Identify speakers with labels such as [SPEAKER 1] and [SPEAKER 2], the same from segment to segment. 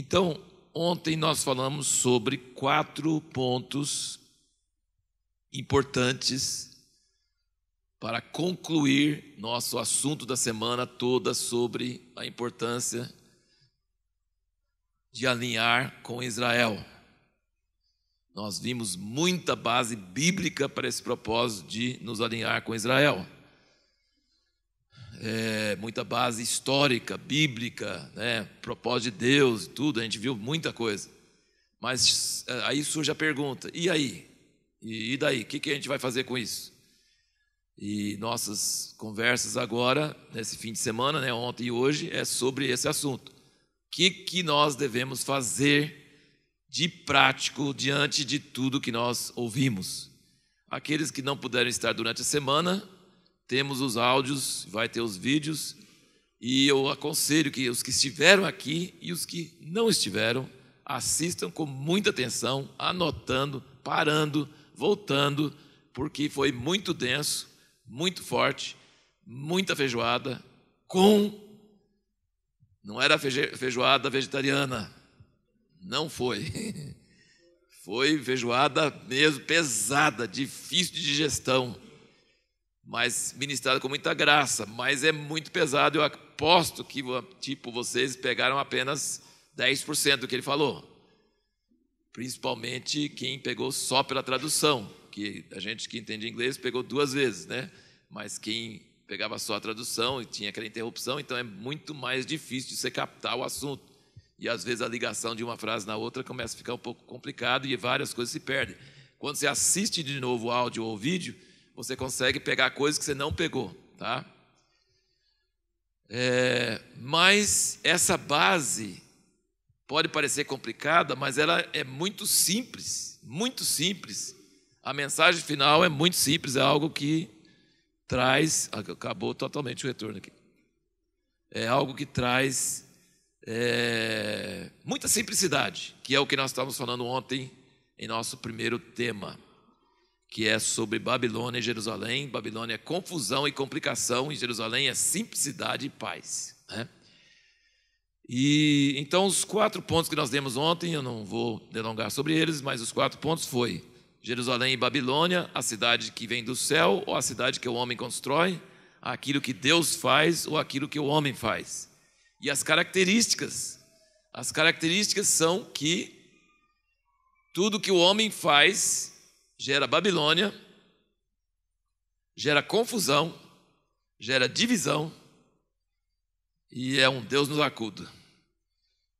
[SPEAKER 1] Então, ontem nós falamos sobre 4 pontos importantes para concluir nosso assunto da semana toda sobre a importância de alinhar com Israel. Nós vimos muita base bíblica para esse propósito de nos alinhar com Israel. Muita base histórica, bíblica, propósito de Deus, tudo, a gente viu muita coisa. Mas aí surge a pergunta, e aí? E daí? O que a gente vai fazer com isso? E nossas conversas agora, nesse fim de semana, ontem e hoje, é sobre esse assunto. O que nós devemos fazer de prático diante de tudo que nós ouvimos? Aqueles que não puderam estar durante a semana, temos os áudios, vai ter os vídeos, e eu aconselho que os que estiveram aqui e os que não estiveram, assistam com muita atenção, anotando, parando, voltando, porque foi muito denso, muito forte, muita feijoada, não era feijoada vegetariana, não foi. Foi feijoada mesmo, pesada, difícil de digestão, mas ministrada com muita graça, mas é muito pesado. Eu aposto que, vocês pegaram apenas 10% do que ele falou. Principalmente quem pegou só pela tradução, que a gente que entende inglês pegou 2 vezes, Mas quem pegava só a tradução e tinha aquela interrupção, então é muito mais difícil de você captar o assunto. E às vezes a ligação de uma frase na outra começa a ficar um pouco complicado e várias coisas se perdem. Quando você assiste de novo o áudio ou o vídeo, você consegue pegar coisas que você não pegou, tá? Mas essa base pode parecer complicada, mas ela é muito simples, muito simples. A mensagem final é muito simples, é algo que traz... Acabou totalmente o retorno aqui. É algo que traz muita simplicidade, que é o que nós estávamos falando ontem em nosso primeiro tema, que é sobre Babilônia e Jerusalém. Babilônia é confusão e complicação, e Jerusalém é simplicidade e paz, E então os 4 pontos que nós demos ontem, eu não vou delongar sobre eles, mas os 4 pontos foi Jerusalém e Babilônia, a cidade que vem do céu ou a cidade que o homem constrói, aquilo que Deus faz ou aquilo que o homem faz. E as características são que tudo que o homem faz gera Babilônia, gera confusão, gera divisão e é um Deus nos acuda.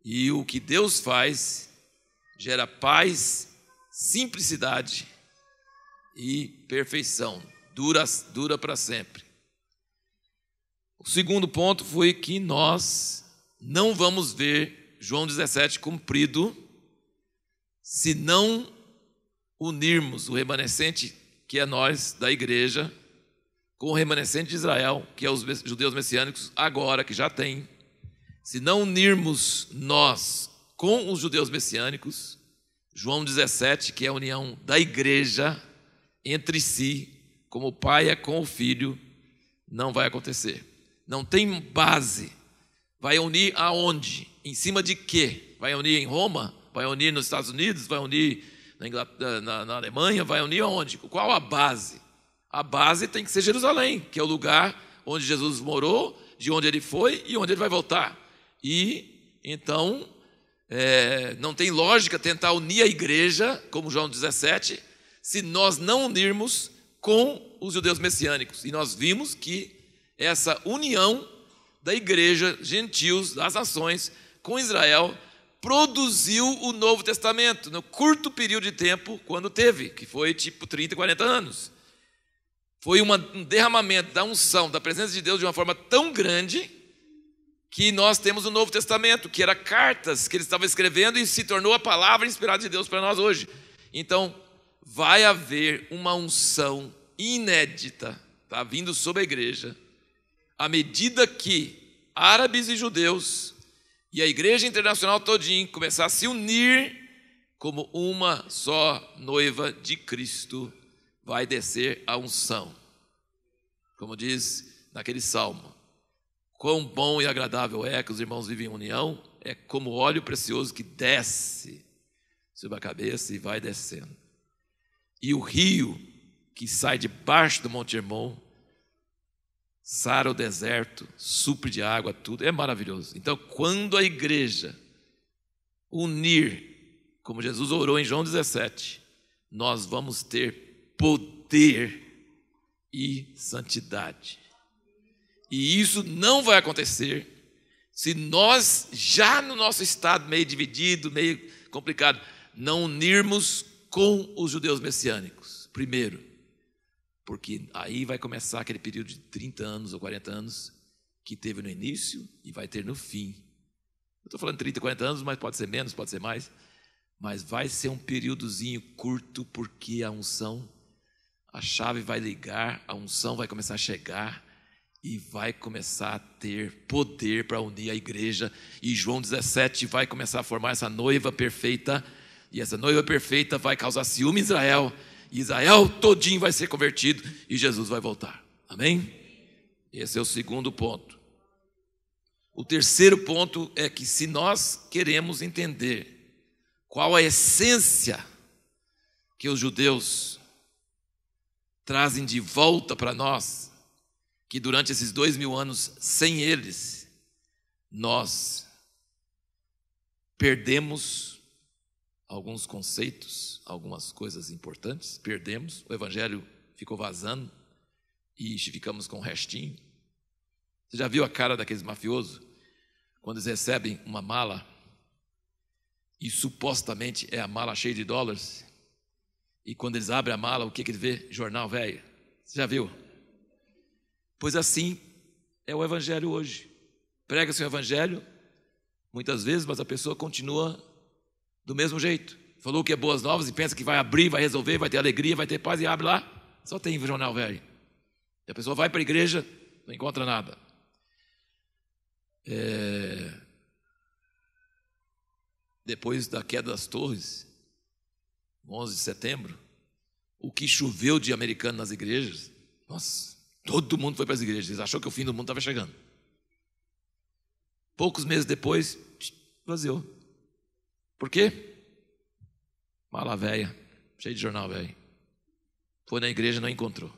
[SPEAKER 1] E o que Deus faz gera paz, simplicidade e perfeição, dura para sempre. O segundo ponto foi que nós não vamos ver João 17 cumprido se não unirmos o remanescente, que é nós, da igreja, com o remanescente de Israel, que é os judeus messiânicos agora, que já tem. Se não unirmos nós com os judeus messiânicos, João 17, que é a união da igreja entre si, como o pai é com o filho, não vai acontecer. Não tem base. Vai unir aonde? Em cima de quê? Vai unir em Roma? Vai unir nos Estados Unidos? Vai unir na Alemanha? Vai unir aonde? Qual a base? A base tem que ser Jerusalém, que é o lugar onde Jesus morou, de onde ele foi e onde ele vai voltar. E então não tem lógica tentar unir a igreja, como João 17, se nós não unirmos com os judeus messiânicos. E nós vimos que essa união da igreja, gentios, das nações, com Israel, produziu o Novo Testamento, no curto período de tempo, quando teve, que foi 30, 40 anos. Foi um derramamento da unção, da presença de Deus de uma forma tão grande, que nós temos o Novo Testamento, que era cartas que ele estava escrevendo e se tornou a palavra inspirada de Deus para nós hoje. Então, vai haver uma unção inédita, vindo sobre a igreja, à medida que árabes e judeus e a igreja internacional todinha começar a se unir como uma só noiva de Cristo, vai descer a unção. Como diz naquele salmo, quão bom e agradável é que os irmãos vivem em união, é como óleo precioso que desce sobre a cabeça e vai descendo. E o rio que sai debaixo do Monte Hermon sara o deserto, supre de água, tudo. É maravilhoso. Então, quando a igreja unir, como Jesus orou em João 17, nós vamos ter poder e santidade. E isso não vai acontecer se nós, já no nosso estado meio dividido, meio complicado, não unirmos com os judeus messiânicos. Primeiro, porque aí vai começar aquele período de 30 anos ou 40 anos que teve no início e vai ter no fim. Eu estou falando 30, 40 anos, mas pode ser menos, pode ser mais. Mas vai ser um períodozinho curto, porque a unção, a chave vai ligar, a unção vai começar a chegar e vai começar a ter poder para unir a igreja. E João 17 vai começar a formar essa noiva perfeita, e essa noiva perfeita vai causar ciúme em Israel, e Israel todinho vai ser convertido e Jesus vai voltar. Amém? Esse é o segundo ponto. O terceiro ponto é que, se nós queremos entender qual a essência que os judeus trazem de volta para nós, que durante esses 2000 anos, sem eles, nós perdemos alguns conceitos, algumas coisas importantes, perdemos, o evangelho ficou vazando e ficamos com o restinho. Você já viu a cara daqueles mafiosos quando eles recebem uma mala e supostamente é a mala cheia de dólares, e quando eles abrem a mala, o que eles vê? Jornal velho. Você já viu? Pois assim é o evangelho hoje. Prega-se o evangelho muitas vezes, mas a pessoa continua do mesmo jeito. Falou que é boas novas e pensa que vai abrir, vai resolver, vai ter alegria, vai ter paz, e abre lá, só tem jornal velho. E a pessoa vai para a igreja, não encontra nada. Depois da queda das torres, 11 de setembro, o que choveu de americano nas igrejas, nossa, todo mundo foi para as igrejas. Eles acharam que o fim do mundo estava chegando. Poucos meses depois, vaziou. Por quê? Mala velha, cheio de jornal velho. Foi na igreja, não encontrou.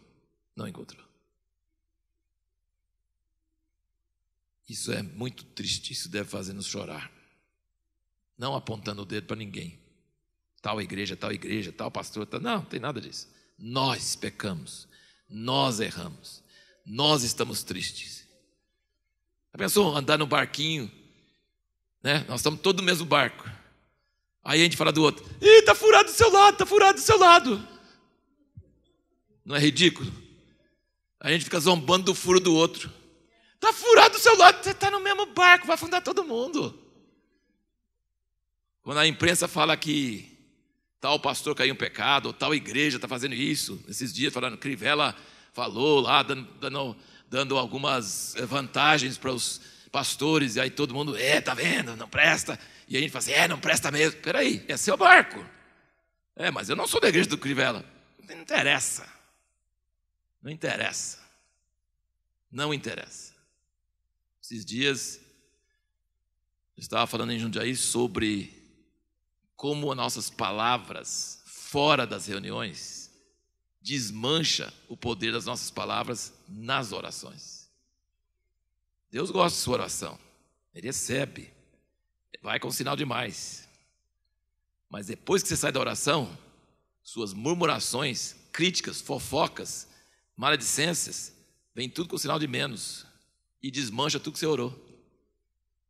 [SPEAKER 1] Não encontrou. Isso é muito triste, isso deve fazer-nos chorar. Não apontando o dedo para ninguém. Tal igreja, tal pastor, tal... Não tem nada disso. Nós pecamos, nós erramos, nós estamos tristes. Já pensou andar no barquinho, né? Nós estamos todos no mesmo barco. Aí a gente fala do outro: ih, está furado do seu lado, está furado do seu lado. Não é ridículo? A gente fica zombando do furo do outro. Está furado do seu lado, você está no mesmo barco, vai afundar todo mundo. Quando a imprensa fala que tal pastor caiu em pecado, ou tal igreja está fazendo isso, esses dias falando, Crivella falou lá, dando algumas vantagens para os pastores, e aí todo mundo, tá vendo, não presta. E a gente fala assim, não presta mesmo. Peraí, é seu barco. Mas eu não sou da igreja do Crivella. Não interessa. Não interessa. Não interessa. Esses dias, eu estava falando em Jundiaí sobre como as nossas palavras fora das reuniões desmancha o poder das nossas palavras nas orações. Deus gosta de sua oração. Ele recebe. Vai com sinal demais. Mas depois que você sai da oração, suas murmurações, críticas, fofocas, maledicências, vem tudo com sinal de menos e desmancha tudo que você orou.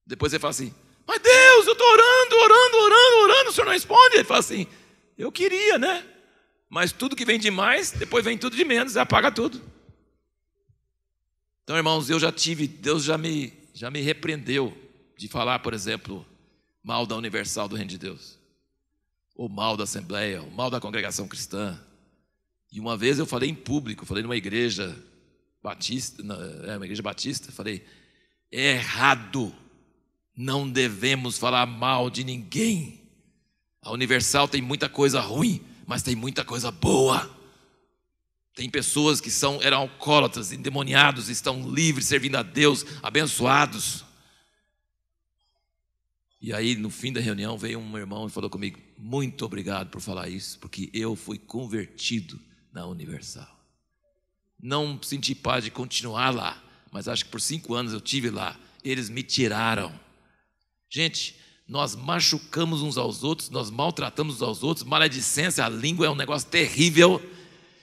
[SPEAKER 1] Depois você fala assim, mas Deus, eu estou orando, o Senhor não responde. Ele fala assim, eu queria, né? Mas tudo que vem de mais, depois vem tudo de menos, apaga tudo. Então, irmãos, Deus já me repreendeu de falar, por exemplo, mal da Universal do Reino de Deus, ou mal da Assembleia, ou mal da congregação cristã. E uma vez eu falei em público, falei numa igreja batista, uma igreja batista, falei, é errado, não devemos falar mal de ninguém. A Universal tem muita coisa ruim, mas tem muita coisa boa. Tem pessoas que eram alcoólatras, endemoniados, estão livres, servindo a Deus, abençoados. E aí, no fim da reunião, veio um irmão e falou comigo: muito obrigado por falar isso, porque eu fui convertido na Universal. Não senti paz de continuar lá, mas acho que por 5 anos eu tive lá. Eles me tiraram. Gente, nós machucamos uns aos outros, nós maltratamos uns aos outros, maledicência, a língua é um negócio terrível,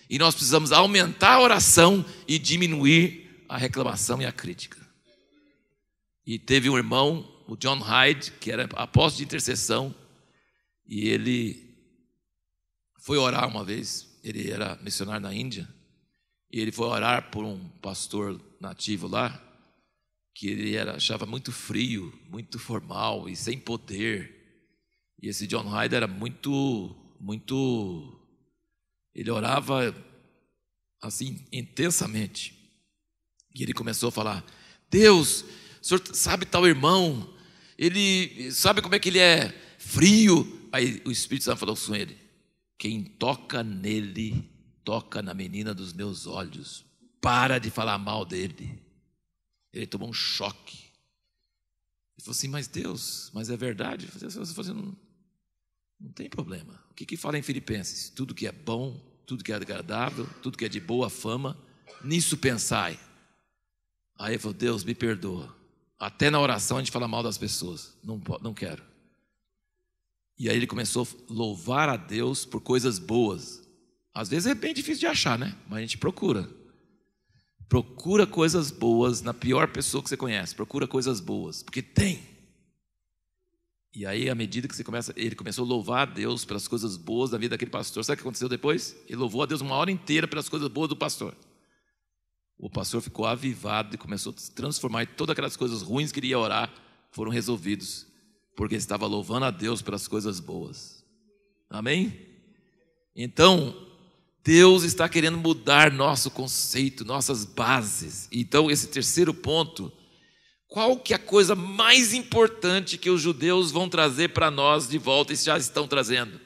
[SPEAKER 1] e nós precisamos aumentar a oração e diminuir a reclamação e a crítica. E teve um irmão, o John Hyde, que era apóstolo de intercessão, e ele foi orar uma vez. Ele era missionário na Índia, e ele foi orar por um pastor nativo lá, que ele achava muito frio, muito formal e sem poder. E esse John Hyde era ele orava assim intensamente. E ele começou a falar: Deus, o senhor sabe tal irmão, ele sabe como é que ele é frio. Aí o Espírito Santo falou com ele: quem toca nele, toca na menina dos meus olhos. Para de falar mal dele. Ele tomou um choque. Ele falou assim: mas Deus, mas é verdade? Você falou assim, não tem problema. O que fala em Filipenses? Tudo que é bom, tudo que é agradável, tudo que é de boa fama, nisso pensai. Aí ele falou: Deus, me perdoa. Até na oração a gente fala mal das pessoas. Não quero. E aí ele começou a louvar a Deus por coisas boas. Às vezes é bem difícil de achar, né? Mas a gente procura. Procura coisas boas na pior pessoa que você conhece. Procura coisas boas, porque tem. E aí, à medida que ele começou a louvar a Deus pelas coisas boas da vida daquele pastor. Sabe o que aconteceu depois? Ele louvou a Deus uma hora inteira pelas coisas boas do pastor. O pastor ficou avivado e começou a se transformar, e todas aquelas coisas ruins que ele ia orar foram resolvidos, porque ele estava louvando a Deus pelas coisas boas. Amém? Então, Deus está querendo mudar nosso conceito, nossas bases. Então, esse terceiro ponto: qual que é a coisa mais importante que os judeus vão trazer para nós de volta, e já estão trazendo?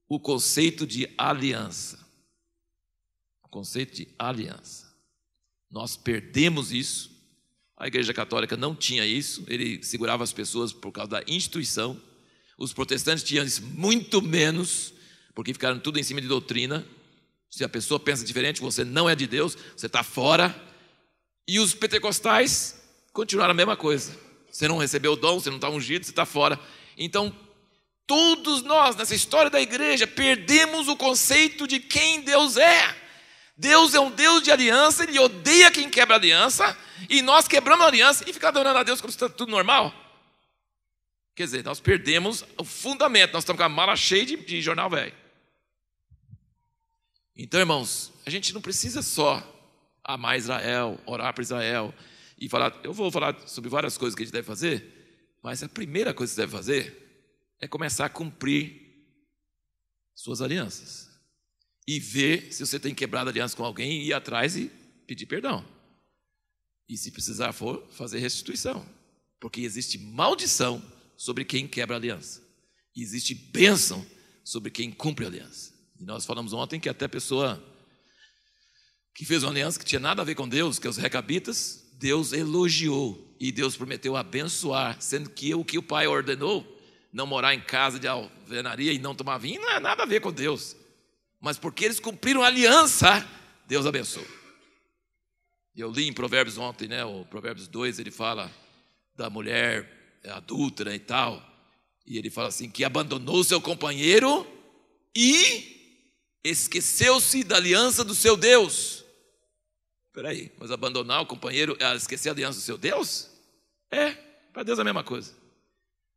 [SPEAKER 1] O conceito de aliança. O conceito de aliança. Nós perdemos isso. A Igreja Católica não tinha isso. Ele segurava as pessoas por causa da instituição. Os protestantes tinham isso muito menos, porque ficaram tudo em cima de doutrina. Se a pessoa pensa diferente, você não é de Deus, você está fora. E os pentecostais continuaram a mesma coisa. Você não recebeu o dom, você não está ungido, você está fora. Então, todos nós, nessa história da igreja, perdemos o conceito de quem Deus é. Deus é um Deus de aliança, Ele odeia quem quebra a aliança, e nós quebramos a aliança e ficamos adorando a Deus como se está tudo normal. Quer dizer, nós perdemos o fundamento, nós estamos com a mala cheia de jornal velho. Então, irmãos, a gente não precisa só amar Israel, orar para Israel e falar. Eu vou falar sobre várias coisas que a gente deve fazer, mas a primeira coisa que você deve fazer é começar a cumprir suas alianças e ver se você tem quebrado aliança com alguém e ir atrás e pedir perdão. E se precisar for, fazer restituição, porque existe maldição sobre quem quebra aliança e existe bênção sobre quem cumpre a aliança. E nós falamos ontem que até a pessoa que fez uma aliança que tinha nada a ver com Deus, que é os recabitas, Deus elogiou e Deus prometeu abençoar, sendo que o que o pai ordenou, não morar em casa de alvenaria e não tomar vinho, não é nada a ver com Deus. Mas porque eles cumpriram a aliança, Deus abençoou. Eu li em Provérbios ontem, né? O Provérbios 2, ele fala da mulher adúltera e tal, e ele fala assim, que abandonou seu companheiro e esqueceu-se da aliança do seu Deus. Espera aí, mas abandonar o companheiro é esquecer a aliança do seu Deus? Para Deus é a mesma coisa.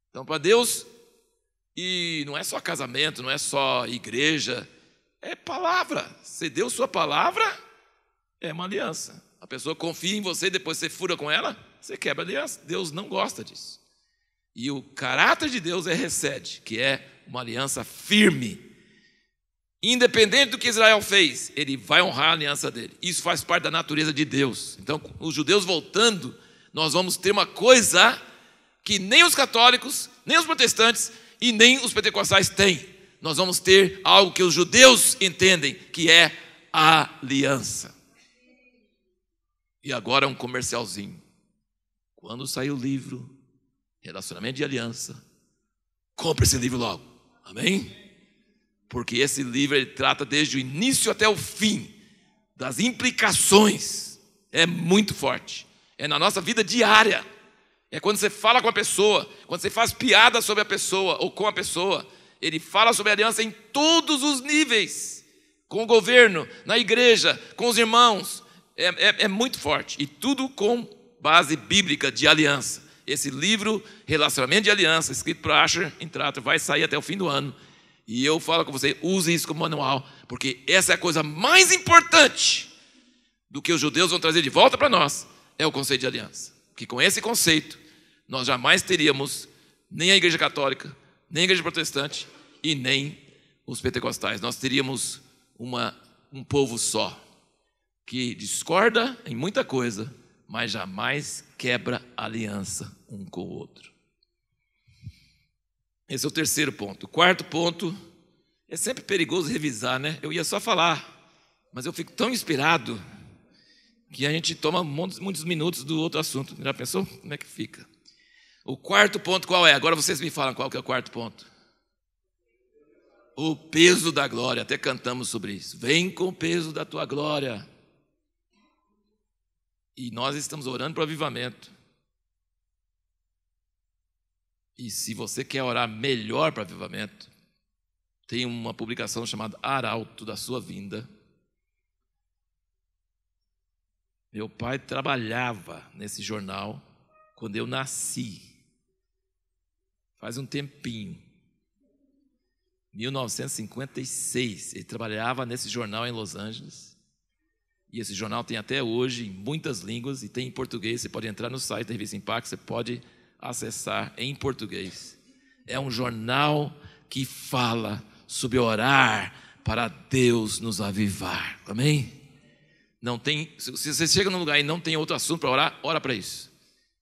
[SPEAKER 1] Então, para Deus, e não é só casamento, não é só igreja, é palavra. Você deu sua palavra, é uma aliança. A pessoa confia em você, depois você fura com ela, você quebra a aliança. Deus não gosta disso. E o caráter de Deus recede, que é uma aliança firme. Independente do que Israel fez, ele vai honrar a aliança dele. Isso faz parte da natureza de Deus. Então, os judeus voltando, nós vamos ter uma coisa que nem os católicos, nem os protestantes e nem os pentecostais têm. Nós vamos ter algo que os judeus entendem, que é a aliança. E agora um comercialzinho. Quando sair o livro Relacionamento de aliança. Compre esse livro logo. Amém? Porque esse livro ele trata desde o início até o fim das implicações. É muito forte. É na nossa vida diária. É quando você fala com a pessoa, quando você faz piada sobre a pessoa ou com a pessoa. Ele fala sobre aliança em todos os níveis. Com o governo, na igreja, com os irmãos. É muito forte. E tudo com base bíblica de aliança. Esse livro, Relacionamento de Aliança, escrito por Asher Intrater, vai sair até o fim do ano. E eu falo com você, use isso como manual, porque essa é a coisa mais importante do que os judeus vão trazer de volta para nós, é o conceito de aliança. Que com esse conceito, nós jamais teríamos nem a igreja católica, nem a igreja protestante e nem os pentecostais. Nós teríamos um povo só, que discorda em muita coisa, mas jamais quebra aliança um com o outro. Esse é o terceiro ponto. O quarto ponto, é sempre perigoso revisar, né? Eu ia só falar, mas eu fico tão inspirado que a gente toma muitos minutos do outro assunto. Já pensou? Como é que fica? O quarto ponto qual é? Agora vocês me falam qual que é o quarto ponto. O peso da glória. Até cantamos sobre isso. Vem com o peso da tua glória. E nós estamos orando para o avivamento. E se você quer orar melhor para o avivamento, tem uma publicação chamada Arauto da Sua Vinda. Meu pai trabalhava nesse jornal quando eu nasci. Faz um tempinho. 1956. Ele trabalhava nesse jornal em Los Angeles. E esse jornal tem até hoje em muitas línguas e tem em português. Você pode entrar no site da Revista Impacto, você pode acessar em português. É um jornal que fala sobre orar para Deus nos avivar. Amém? Não tem, se você chega num lugar e não tem outro assunto para orar, ora para isso.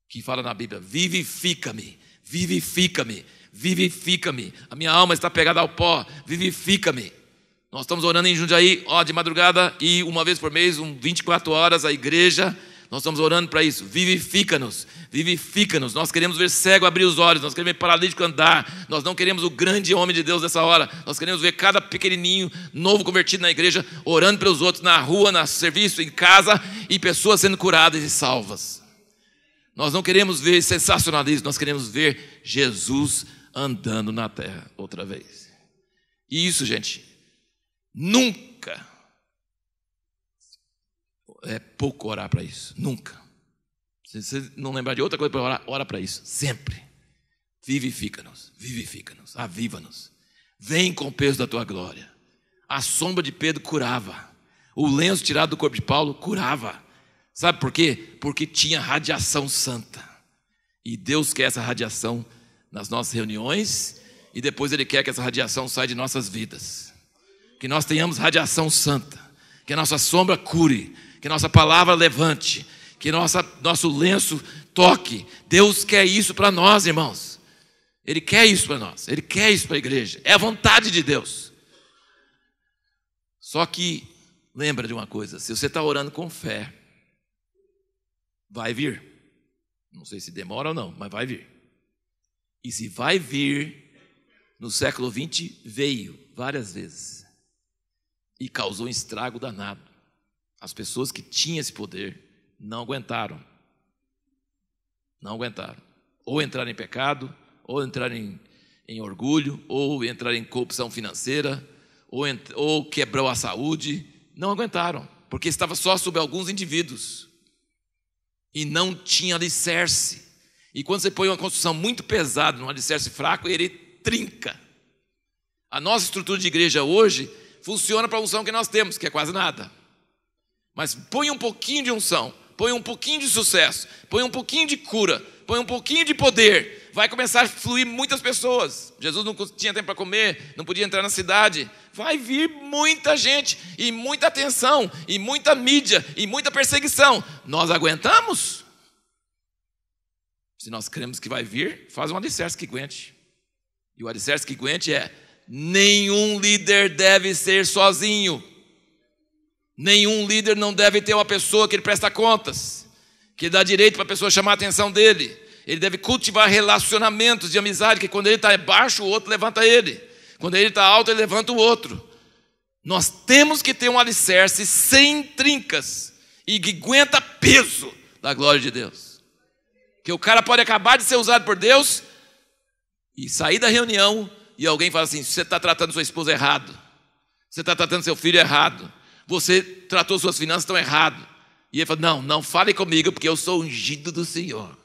[SPEAKER 1] Que fala na Bíblia, vivifica-me, vivifica-me, vivifica-me. A minha alma está pegada ao pó, vivifica-me. Nós estamos orando em Jundiaí, de madrugada e uma vez por mês, 24 horas, a igreja. Nós estamos orando para isso. Vivifica-nos, vivifica-nos. Nós queremos ver cego abrir os olhos, nós queremos ver paralítico andar. Nós não queremos o grande homem de Deus nessa hora. Nós queremos ver cada pequenininho novo convertido na igreja, orando pelos outros, na rua, no serviço, em casa, e pessoas sendo curadas e salvas. Nós não queremos ver sensacionalismo, nós queremos ver Jesus andando na terra outra vez. E isso, gente, nunca é pouco orar para isso, nunca. Se você não lembrar de outra coisa para orar, ora para isso, sempre. Vivifica-nos, vivifica-nos, aviva-nos. Vem com o peso da tua glória. A sombra de Pedro curava. O lenço tirado do corpo de Paulo curava. Sabe por quê? Porque tinha radiação santa. E Deus quer essa radiação nas nossas reuniões e depois Ele quer que essa radiação saia de nossas vidas. Que nós tenhamos radiação santa. Que a nossa sombra cure. Que nossa palavra levante. Que nosso lenço toque. Deus quer isso para nós, irmãos. Ele quer isso para nós. Ele quer isso para a igreja. É a vontade de Deus. Só que, lembra de uma coisa. Se você está orando com fé, vai vir. Não sei se demora ou não, mas vai vir. E se vai vir, no século XX veio várias vezes. E causou um estrago danado. As pessoas que tinham esse poder não aguentaram. Não aguentaram. Ou entraram em pecado, ou entraram em orgulho, ou entraram em corrupção financeira, ou quebrou a saúde. Não aguentaram, porque estava só sob alguns indivíduos. E não tinha alicerce. E quando você põe uma construção muito pesada num alicerce fraco, ele trinca. A nossa estrutura de igreja hoje funciona para a unção que nós temos, que é quase nada. Mas põe um pouquinho de unção, põe um pouquinho de sucesso, põe um pouquinho de cura, põe um pouquinho de poder, vai começar a fluir muitas pessoas. Jesus não tinha tempo para comer, não podia entrar na cidade. Vai vir muita gente, e muita atenção, e muita mídia, e muita perseguição. Nós aguentamos? Se nós cremos que vai vir, faz um alicerce que aguente. E o alicerce que aguente é: nenhum líder deve ser sozinho. Nenhum líder não deve ter uma pessoa que ele presta contas, que dá direito para a pessoa chamar a atenção dele. Ele deve cultivar relacionamentos de amizade, que quando ele está baixo, o outro levanta ele. Quando ele está alto, ele levanta o outro. Nós temos que ter um alicerce sem trincas e que aguenta peso da glória de Deus. Que o cara pode acabar de ser usado por Deus e sair da reunião e alguém fala assim: você está tratando sua esposa errado, você está tratando seu filho errado, você tratou suas finanças tão errado. E ele fala: não fale comigo, porque eu sou ungido do Senhor.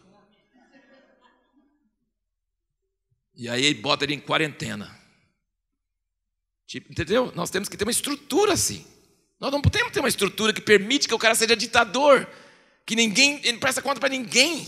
[SPEAKER 1] E aí ele bota ele em quarentena. Tipo, entendeu? Nós temos que ter uma estrutura assim. Nós não podemos ter uma estrutura que permite que o cara seja ditador, que ele não presta conta para ninguém.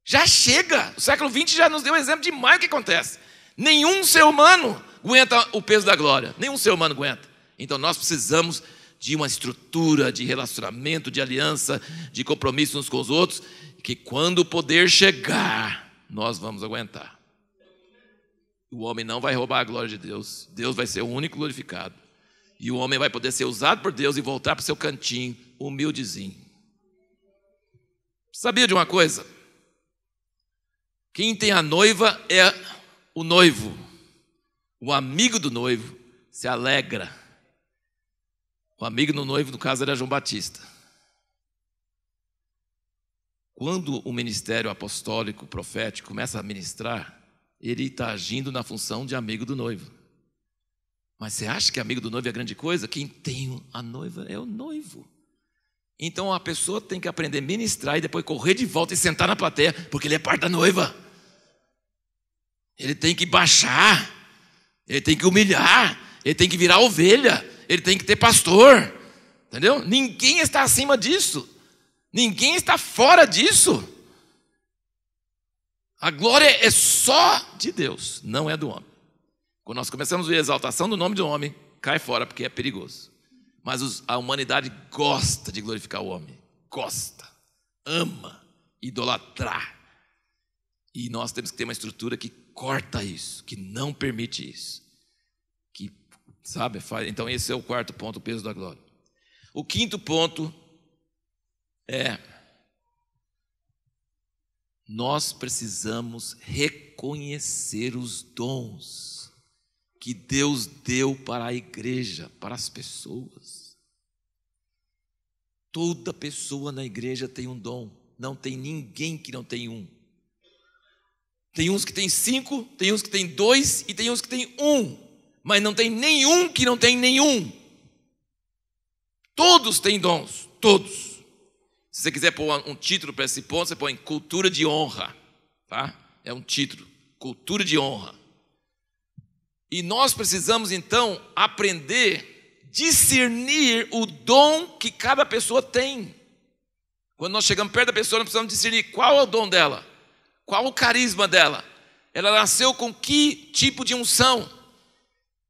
[SPEAKER 1] Já chega. O século XX já nos deu um exemplo demais do que acontece. Nenhum ser humano aguenta o peso da glória. Nenhum ser humano aguenta. Então nós precisamos de uma estrutura de relacionamento, de aliança, de compromisso uns com os outros, que quando o poder chegar, nós vamos aguentar. O homem não vai roubar a glória de Deus. Deus vai ser o único glorificado. E o homem vai poder ser usado por Deus e voltar para o seu cantinho, humildezinho. Sabia de uma coisa? Quem tem a noiva é o noivo. O amigo do noivo se alegra. O amigo do noivo, no caso, era João Batista. Quando o ministério apostólico, profético, começa a ministrar, ele está agindo na função de amigo do noivo. Mas você acha que amigo do noivo é grande coisa? Quem tem a noiva é o noivo. Então a pessoa tem que aprender a ministrar e depois correr de volta e sentar na plateia, porque ele é parte da noiva. Ele tem que baixar, ele tem que humilhar, ele tem que virar ovelha, ele tem que ter pastor. Entendeu? Ninguém está acima disso. Ninguém está fora disso. A glória é só de Deus, não é do homem. Quando nós começamos a ver a exaltação do nome do homem, cai fora, porque é perigoso. Mas a humanidade gosta de glorificar o homem. Gosta, ama, idolatrar. E nós temos que ter uma estrutura que corta isso, que não permite isso. Que, sabe, então esse é o quarto ponto, o peso da glória. O quinto ponto é: nós precisamos reconhecer os dons que Deus deu para a igreja, para as pessoas. Toda pessoa na igreja tem um dom. Não tem ninguém que não tem um. Tem uns que tem 5, tem uns que tem 2 e tem uns que tem 1. Mas não tem nenhum que não tem nenhum. Todos têm dons, todos. Se você quiser pôr um título para esse ponto, você põe cultura de honra, tá? É um título, cultura de honra. E nós precisamos então aprender a discernir o dom que cada pessoa tem. Quando nós chegamos perto da pessoa, nós precisamos discernir qual é o dom dela, qual o carisma dela. Ela nasceu com que tipo de unção?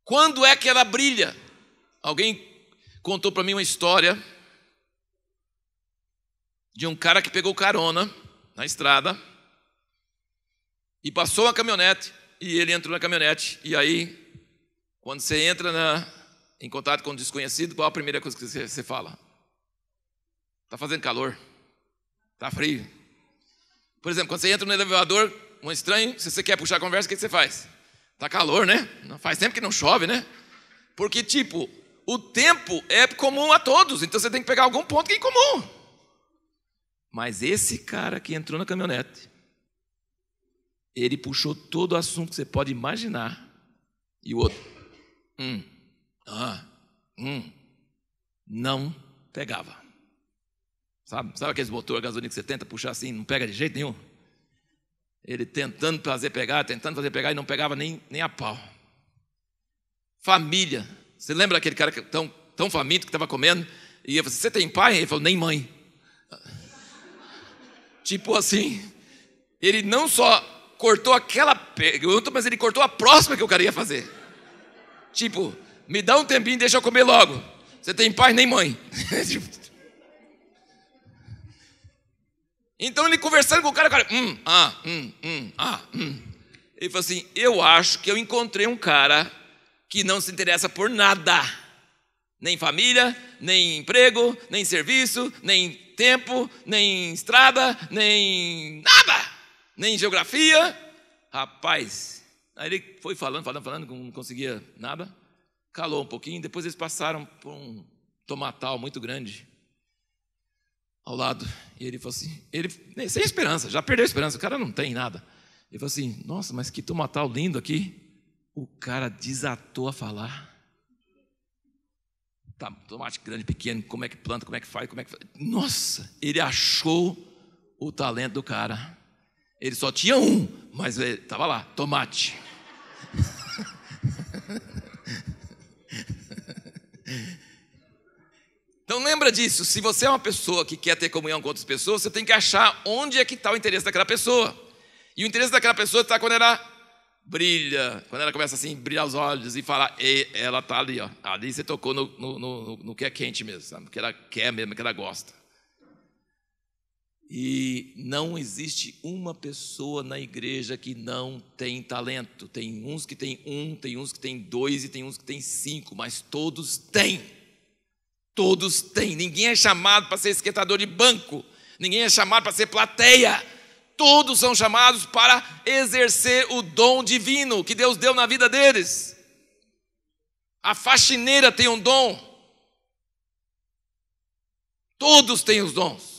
[SPEAKER 1] Quando é que ela brilha? Alguém contou para mim uma história de um cara que pegou carona na estrada e passou uma caminhonete e ele entrou na caminhonete. E aí, quando você entra em contato com um desconhecido, qual a primeira coisa que você fala? Está fazendo calor, está frio. Por exemplo, quando você entra no elevador, um estranho, se você quer puxar a conversa, o que você faz? Está calor, né? Faz tempo que não chove, né? Porque, tipo, o tempo é comum a todos, então você tem que pegar algum ponto que é comum. Mas esse cara que entrou na caminhonete, ele puxou todo o assunto que você pode imaginar. E o outro, não pegava. Sabe aqueles motores a gasolina que você tenta puxar assim, não pega de jeito nenhum? Ele tentando fazer pegar e não pegava nem a pau. Família. Você lembra daquele cara tão faminto que estava comendo? E eu falei: você tem pai? Ele falou: nem mãe. Tipo assim, ele não só cortou aquela pergunta, mas ele cortou a próxima que eu queria fazer. Tipo, me dá um tempinho e deixa eu comer logo. Você tem pai nem mãe. Então ele conversando com o cara, Ele falou assim: eu acho que eu encontrei um cara que não se interessa por nada. Nem família, nem emprego, nem serviço, nem tempo, nem estrada, nem nada. nem geografia. Rapaz, aí ele foi falando, não conseguia nada. Calou um pouquinho, depois eles passaram por um tomatal muito grande ao lado. E ele falou assim, ele sem esperança, já perdeu a esperança, o cara não tem nada. Ele falou assim, nossa, mas que tomatal lindo aqui. O cara desatou a falar. Tá, tomate grande, pequeno, como é que planta, como é que faz. Nossa, ele achou o talento do cara. Ele só tinha um, mas estava lá, tomate. Então lembra disso, se você é uma pessoa que quer ter comunhão com outras pessoas, você tem que achar onde é que está o interesse daquela pessoa. E o interesse daquela pessoa está quando ela brilha, quando ela começa assim, brilhar os olhos e falar, ela está ali, ó. Ali você tocou no que é quente mesmo, sabe? Que ela quer mesmo, que ela gosta. E não existe uma pessoa na igreja que não tem talento. Tem uns que tem 1, tem uns que tem 2 e tem uns que tem 5, mas todos têm. Todos têm. Ninguém é chamado para ser esquentador de banco. Ninguém é chamado para ser plateia. Todos são chamados para exercer o dom divino que Deus deu na vida deles. A faxineira tem um dom. Todos têm os dons.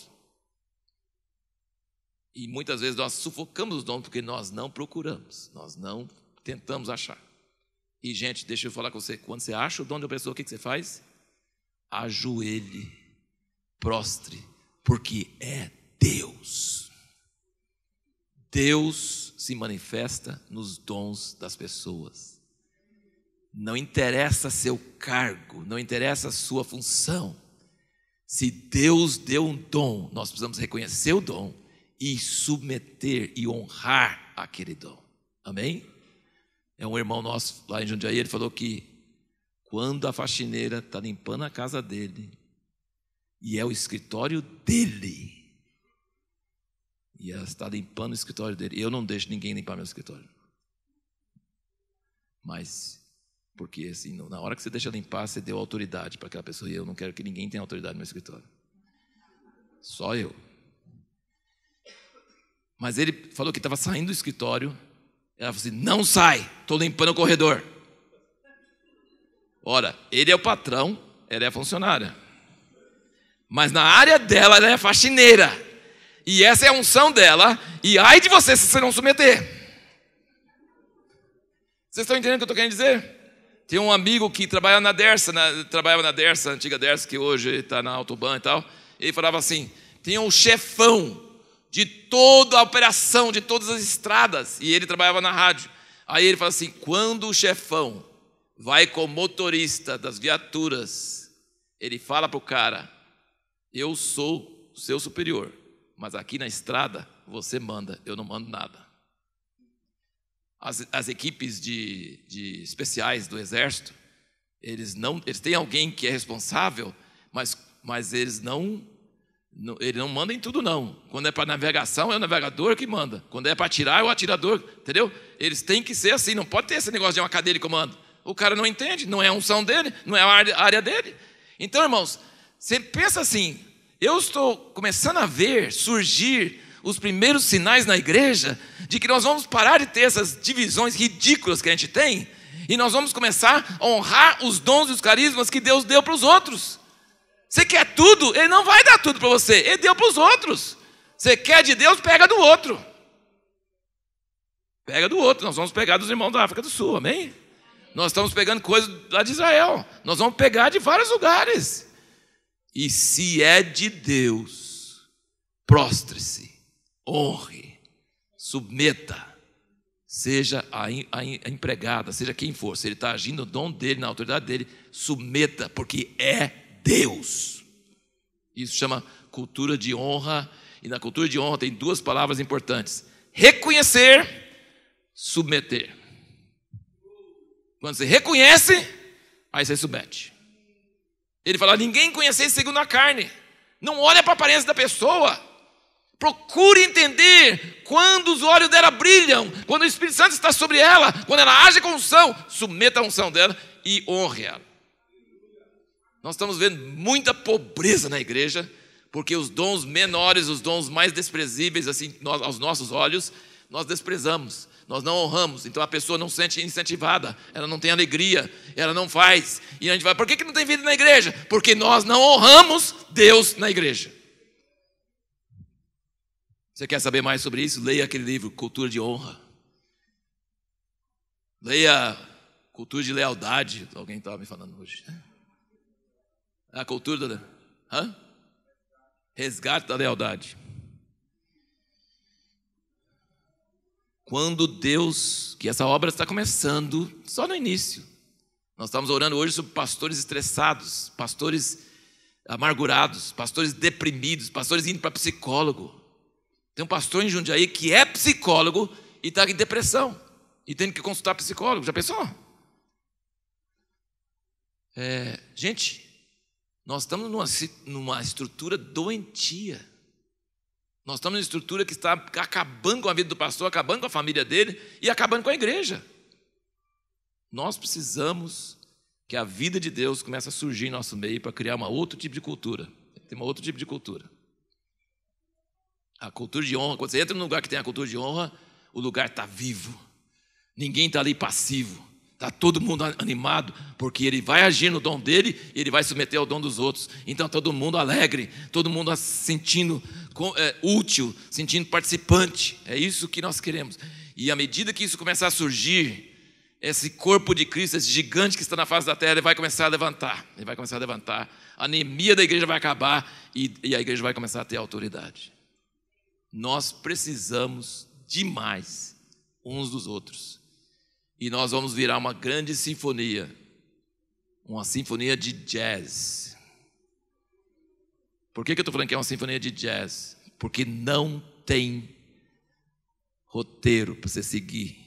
[SPEAKER 1] E muitas vezes nós sufocamos os dons porque nós não procuramos, nós não tentamos achar. E gente, deixa eu falar com você, quando você acha o dom da pessoa, o que você faz? Ajoelhe, prostre, porque é Deus. Deus se manifesta nos dons das pessoas. Não interessa seu cargo, não interessa a sua função. Se Deus deu um dom, nós precisamos reconhecer o dom e submeter e honrar aquele dom. Amém? É um irmão nosso lá em Jundiaí, ele falou que quando a faxineira está limpando a casa dele, e é o escritório dele, e ela está limpando o escritório dele, eu não deixo ninguém limpar meu escritório. Mas, porque assim, na hora que você deixa limpar, você deu autoridade para aquela pessoa, e eu não quero que ninguém tenha autoridade no meu escritório. Só eu. Mas ele falou que estava saindo do escritório, ela falou assim, não sai, estou limpando o corredor. Ora, ele é o patrão, ela é a funcionária. Mas na área dela, ela é a faxineira. E essa é a unção dela, e ai de você se você não submeter. Vocês estão entendendo o que eu estou querendo dizer? Tem um amigo que trabalhava na Dersa, a antiga Dersa, que hoje está na Autoban e tal. Ele falava assim, tem um chefão de toda a operação, de todas as estradas. E ele trabalhava na rádio. Aí ele fala assim, quando o chefão vai com o motorista das viaturas, ele fala para o cara, eu sou o seu superior, mas aqui na estrada você manda, eu não mando nada. As equipes de especiais do exército, eles têm alguém que é responsável, mas eles não mandam em tudo não. Quando é para navegação, é o navegador que manda. Quando é para atirar, é o atirador, entendeu? Eles têm que ser assim, não pode ter esse negócio de uma cadeia de comando. O cara não entende, não é a unção dele, não é a área dele. Então, irmãos, você pensa assim, eu estou começando a ver surgir os primeiros sinais na igreja de que nós vamos parar de ter essas divisões ridículas que a gente tem e nós vamos começar a honrar os dons e os carismas que Deus deu para os outros. Você quer tudo? Ele não vai dar tudo para você, ele deu para os outros. Você quer de Deus? Pega do outro. Pega do outro, nós vamos pegar dos irmãos da África do Sul, amém? Nós estamos pegando coisas lá de Israel. Nós vamos pegar de vários lugares. E se é de Deus, prostre-se, honre, submeta. Seja a empregada, seja quem for. Se ele está agindo no dom dele, na autoridade dele, submeta, porque é Deus. Isso chama cultura de honra. E na cultura de honra tem duas palavras importantes. Reconhecer, submeter. Quando você reconhece, aí você submete. Ele fala, ninguém conhece segundo a carne. Não olha para a aparência da pessoa. Procure entender quando os olhos dela brilham, quando o Espírito Santo está sobre ela, quando ela age com unção, submeta a unção dela e honre ela. Nós estamos vendo muita pobreza na igreja, porque os dons menores, os dons mais desprezíveis assim, aos nossos olhos, nós desprezamos, nós não honramos. Então a pessoa não se sente incentivada, ela não tem alegria, ela não faz. E a gente vai, por que não tem vida na igreja? Porque nós não honramos Deus na igreja. Você quer saber mais sobre isso? Leia aquele livro, Cultura de Honra. Leia Cultura de Lealdade. Alguém estava me falando hoje. A cultura da... Resgate da lealdade. Quando Deus, que essa obra está começando só no início. Nós estamos orando hoje sobre pastores estressados, pastores amargurados, pastores deprimidos, pastores indo para psicólogo. Tem um pastor em Jundiaí que é psicólogo e está em depressão e tendo que consultar psicólogo. Já pensou? Gente, nós estamos numa estrutura doentia. Nós estamos numa estrutura que está acabando com a vida do pastor, acabando com a família dele e acabando com a igreja. Nós precisamos que a vida de Deus comece a surgir em nosso meio para criar outro tipo de cultura. Tem um outro tipo de cultura. A cultura de honra, quando você entra num lugar que tem a cultura de honra, o lugar está vivo. Ninguém está ali passivo. Está todo mundo animado, porque ele vai agir no dom dele e ele vai submeter ao dom dos outros. Então todo mundo alegre, todo mundo se sentindo útil, sentindo participante. É isso que nós queremos. E à medida que isso começar a surgir, esse corpo de Cristo, esse gigante que está na face da terra, ele vai começar a levantar. Ele vai começar a levantar. A anemia da igreja vai acabar e a igreja vai começar a ter autoridade. Nós precisamos demais uns dos outros. E nós vamos virar uma grande sinfonia. Uma sinfonia de jazz. Por que eu estou falando que é uma sinfonia de jazz? Porque não tem roteiro para você seguir.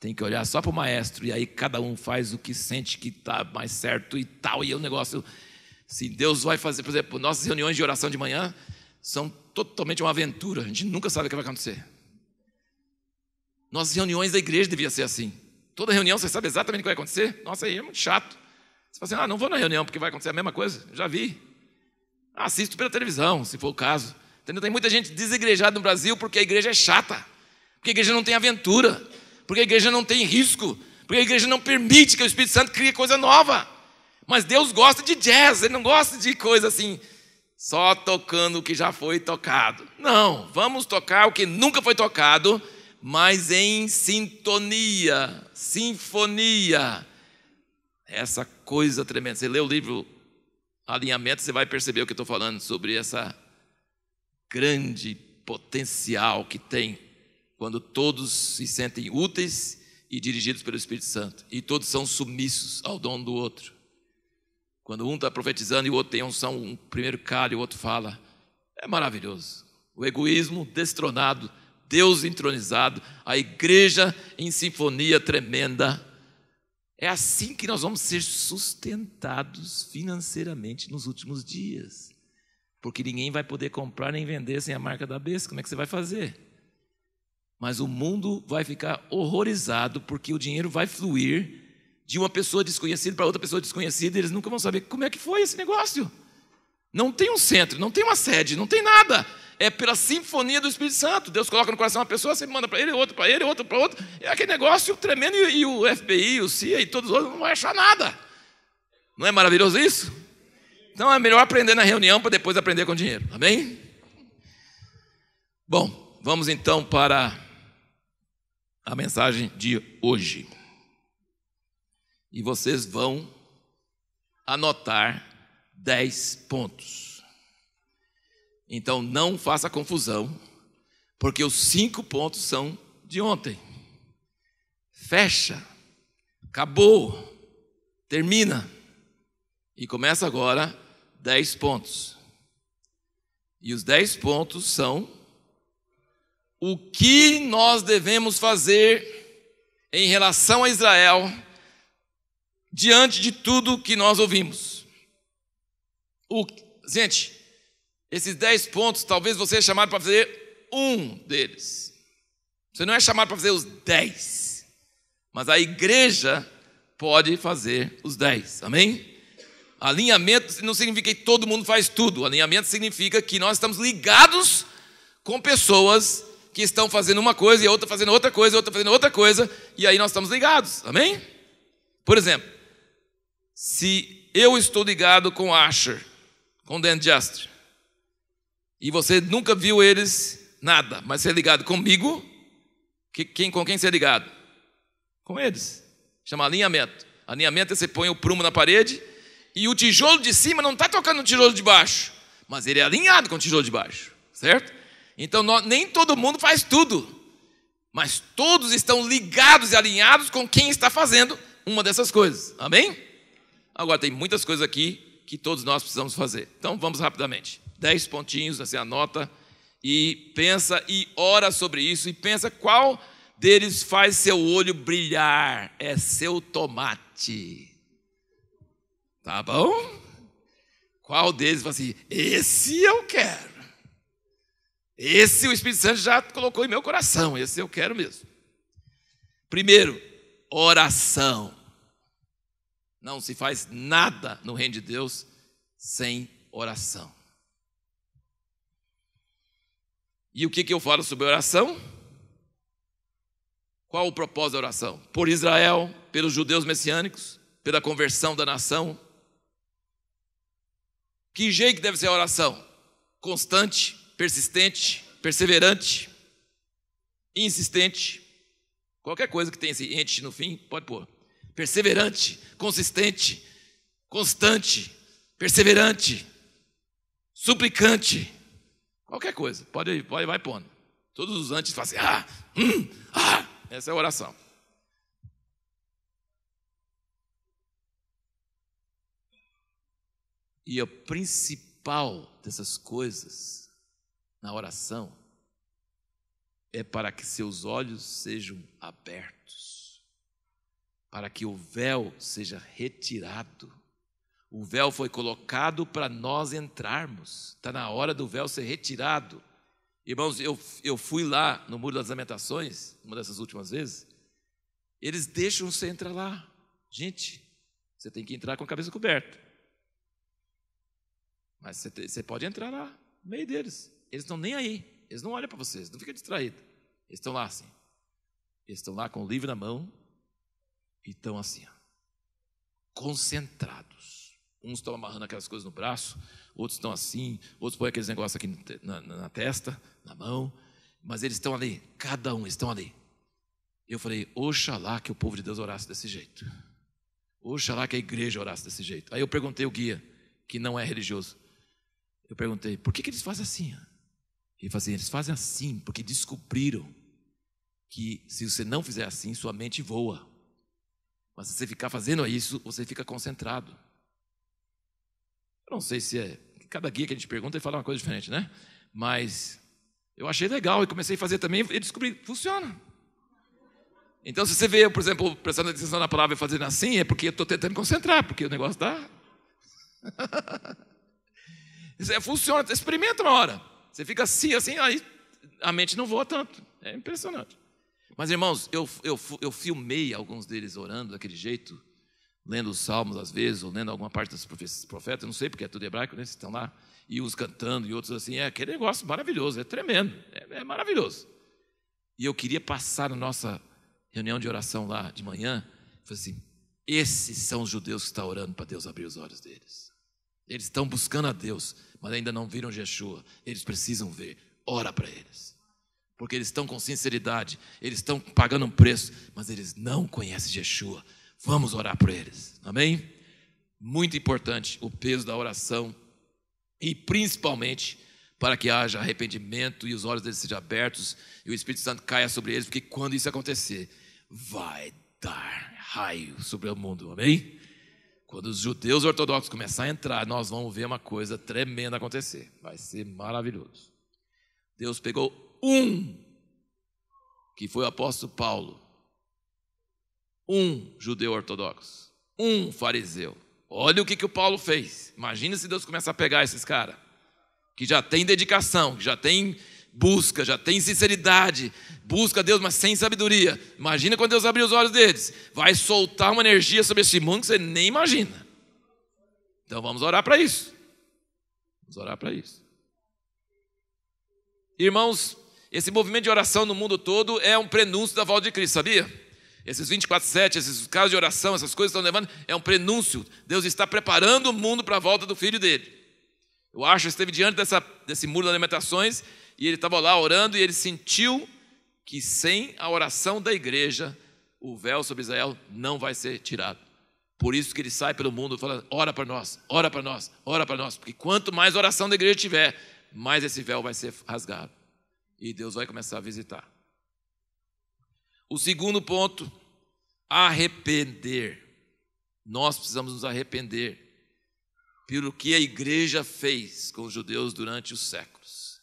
[SPEAKER 1] Tem que olhar só para o maestro. E aí cada um faz o que sente que está mais certo e tal. E é um negócio... Se Deus vai fazer, por exemplo, nossas reuniões de oração de manhã são totalmente uma aventura. A gente nunca sabe o que vai acontecer. Nossas reuniões da igreja deviam ser assim. Toda reunião você sabe exatamente o que vai acontecer. Nossa, aí é muito chato. Você fala assim, não vou na reunião porque vai acontecer a mesma coisa. Eu já vi. Assisto pela televisão, se for o caso. Entendeu? Tem muita gente desigrejada no Brasil porque a igreja é chata. Porque a igreja não tem aventura. Porque a igreja não tem risco. Porque a igreja não permite que o Espírito Santo crie coisa nova. Mas Deus gosta de jazz. Ele não gosta de coisa assim, só tocando o que já foi tocado. Não, vamos tocar o que nunca foi tocado, mas em sintonia, sinfonia. Essa coisa tremenda. Você lê o livro Alinhamento, você vai perceber o que eu estou falando sobre essa grande potencial que tem quando todos se sentem úteis e dirigidos pelo Espírito Santo. E todos são submissos ao dom do outro. Quando um está profetizando e o outro tem unção, um primeiro cala e o outro fala. É maravilhoso. O egoísmo destronado, Deus entronizado, a igreja em sinfonia tremenda. É assim que nós vamos ser sustentados financeiramente nos últimos dias. Porque ninguém vai poder comprar nem vender sem a marca da besta. Como é que você vai fazer? Mas o mundo vai ficar horrorizado porque o dinheiro vai fluir de uma pessoa desconhecida para outra pessoa desconhecida e eles nunca vão saber como é que foi esse negócio. Não tem um centro, não tem uma sede, não tem nada. É pela sinfonia do Espírito Santo. Deus coloca no coração uma pessoa, você manda para ele, outro para ele, outro para outro. É aquele negócio tremendo e o FBI, o CIA e todos os outros não vão achar nada. Não é maravilhoso isso? Então é melhor aprender na reunião para depois aprender com dinheiro. Amém? Bom, vamos então para a mensagem de hoje. E vocês vão anotar 10 pontos. Então não faça confusão, porque os 5 pontos são de ontem. Fecha, acabou, termina. E começa agora 10 pontos. E os 10 pontos são o que nós devemos fazer em relação a Israel diante de tudo que nós ouvimos. Gente, esses 10 pontos, talvez você é chamado para fazer um deles. Você não é chamado para fazer os 10. Mas a igreja pode fazer os 10. Amém? Alinhamento não significa que todo mundo faz tudo. Alinhamento significa que nós estamos ligados com pessoas que estão fazendo uma coisa e a outra fazendo outra coisa, e outra fazendo outra coisa, e aí nós estamos ligados, amém? Por exemplo, se eu estou ligado com Asher, com Dan Juster, e você nunca viu eles nada, mas você é ligado comigo, com quem você é ligado? Com eles. Chama alinhamento. Alinhamento é você põe o prumo na parede e o tijolo de cima não está tocando no tijolo de baixo, mas ele é alinhado com o tijolo de baixo, certo? Então nem todo mundo faz tudo, mas todos estão ligados e alinhados com quem está fazendo uma dessas coisas, amém? Agora tem muitas coisas aqui que todos nós precisamos fazer. Então vamos rapidamente, 10 pontinhos, assim, anota e pensa e ora sobre isso e pensa qual deles faz seu olho brilhar. É seu tomate, tá bom? Qual deles fala assim, esse eu quero, esse o Espírito Santo já colocou em meu coração, esse eu quero mesmo. Primeiro, oração. Não se faz nada no reino de Deus sem oração. E o que eu falo sobre oração? Qual o propósito da oração? Por Israel, pelos judeus messiânicos, pela conversão da nação. Que jeito que deve ser a oração? Constante, persistente, perseverante, insistente. Qualquer coisa que tenha esse ente no fim, pode pôr. Perseverante, consistente, constante, perseverante, suplicante. Qualquer coisa, pode vai pondo. Todos os antes falam assim, essa é a oração. E a principal dessas coisas na oração é para que seus olhos sejam abertos, para que o véu seja retirado. O véu foi colocado para nós entrarmos. Está na hora do véu ser retirado. Irmãos, eu fui lá no Muro das Lamentações, uma dessas últimas vezes. Eles deixam você entrar lá. Gente, você tem que entrar com a cabeça coberta. Mas você pode entrar lá, no meio deles. Eles estão nem aí. Eles não olham para vocês, não fica distraído. Eles estão lá assim. Eles estão lá com o livro na mão e estão assim, concentrados. Uns estão amarrando aquelas coisas no braço, outros estão assim, outros põem aqueles negócios aqui na testa, na mão, mas eles estão ali, cada um, estão ali. Eu falei, oxalá que o povo de Deus orasse desse jeito. Oxalá que a igreja orasse desse jeito. Aí eu perguntei ao guia, que não é religioso, eu perguntei, por que eles fazem assim? Ele falou assim, eles fazem assim porque descobriram que se você não fizer assim, sua mente voa. Mas se você ficar fazendo isso, você fica concentrado. Eu não sei se é... Cada guia que a gente pergunta, ele fala uma coisa diferente, né? Mas eu achei legal e comecei a fazer também e descobri que funciona. Então, se você vê, por exemplo, prestando atenção na palavra e fazendo assim, é porque eu estou tentando concentrar, porque o negócio está... Funciona, experimenta uma hora. Você fica assim, aí a mente não voa tanto. É impressionante. Mas, irmãos, eu filmei alguns deles orando daquele jeito, lendo os salmos às vezes, ou lendo alguma parte dos profetas, eu não sei porque é tudo hebraico, né? Vocês estão lá, e uns cantando, e outros assim, é aquele negócio maravilhoso, é tremendo, é maravilhoso. E eu queria passar na nossa reunião de oração lá de manhã, falei assim, esses são os judeus que estão orando para Deus abrir os olhos deles. Eles estão buscando a Deus, mas ainda não viram Yeshua, eles precisam ver, ora para eles. Porque eles estão com sinceridade, eles estão pagando um preço, mas eles não conhecem Yeshua. Vamos orar por eles, amém? Muito importante o peso da oração e principalmente para que haja arrependimento e os olhos deles sejam abertos e o Espírito Santo caia sobre eles, porque quando isso acontecer, vai dar raio sobre o mundo, amém? Quando os judeus ortodoxos começarem a entrar, nós vamos ver uma coisa tremenda acontecer, vai ser maravilhoso. Deus pegou que foi o apóstolo Paulo, judeu ortodoxo, fariseu. Olha o que o Paulo fez. Imagina se Deus começar a pegar esses caras, que já tem dedicação, que já tem busca, já tem sinceridade, busca a Deus, mas sem sabedoria. Imagina quando Deus abrir os olhos deles, vai soltar uma energia sobre esse mundo que você nem imagina. Então vamos orar para isso. Vamos orar para isso. Irmãos, esse movimento de oração no mundo todo é um prenúncio da volta de Cristo, sabia? Esses 24/7, esses casos de oração, essas coisas que estão levando, é um prenúncio. Deus está preparando o mundo para a volta do Filho dele. O Archer esteve diante desse muro das lamentações e ele estava lá orando e ele sentiu que sem a oração da igreja, o véu sobre Israel não vai ser tirado. Por isso que ele sai pelo mundo falando, ora para nós, ora para nós, ora para nós. Porque quanto mais oração da igreja tiver, mais esse véu vai ser rasgado. E Deus vai começar a visitar. O segundo ponto, arrepender. Nós precisamos nos arrepender pelo que a igreja fez com os judeus durante os séculos.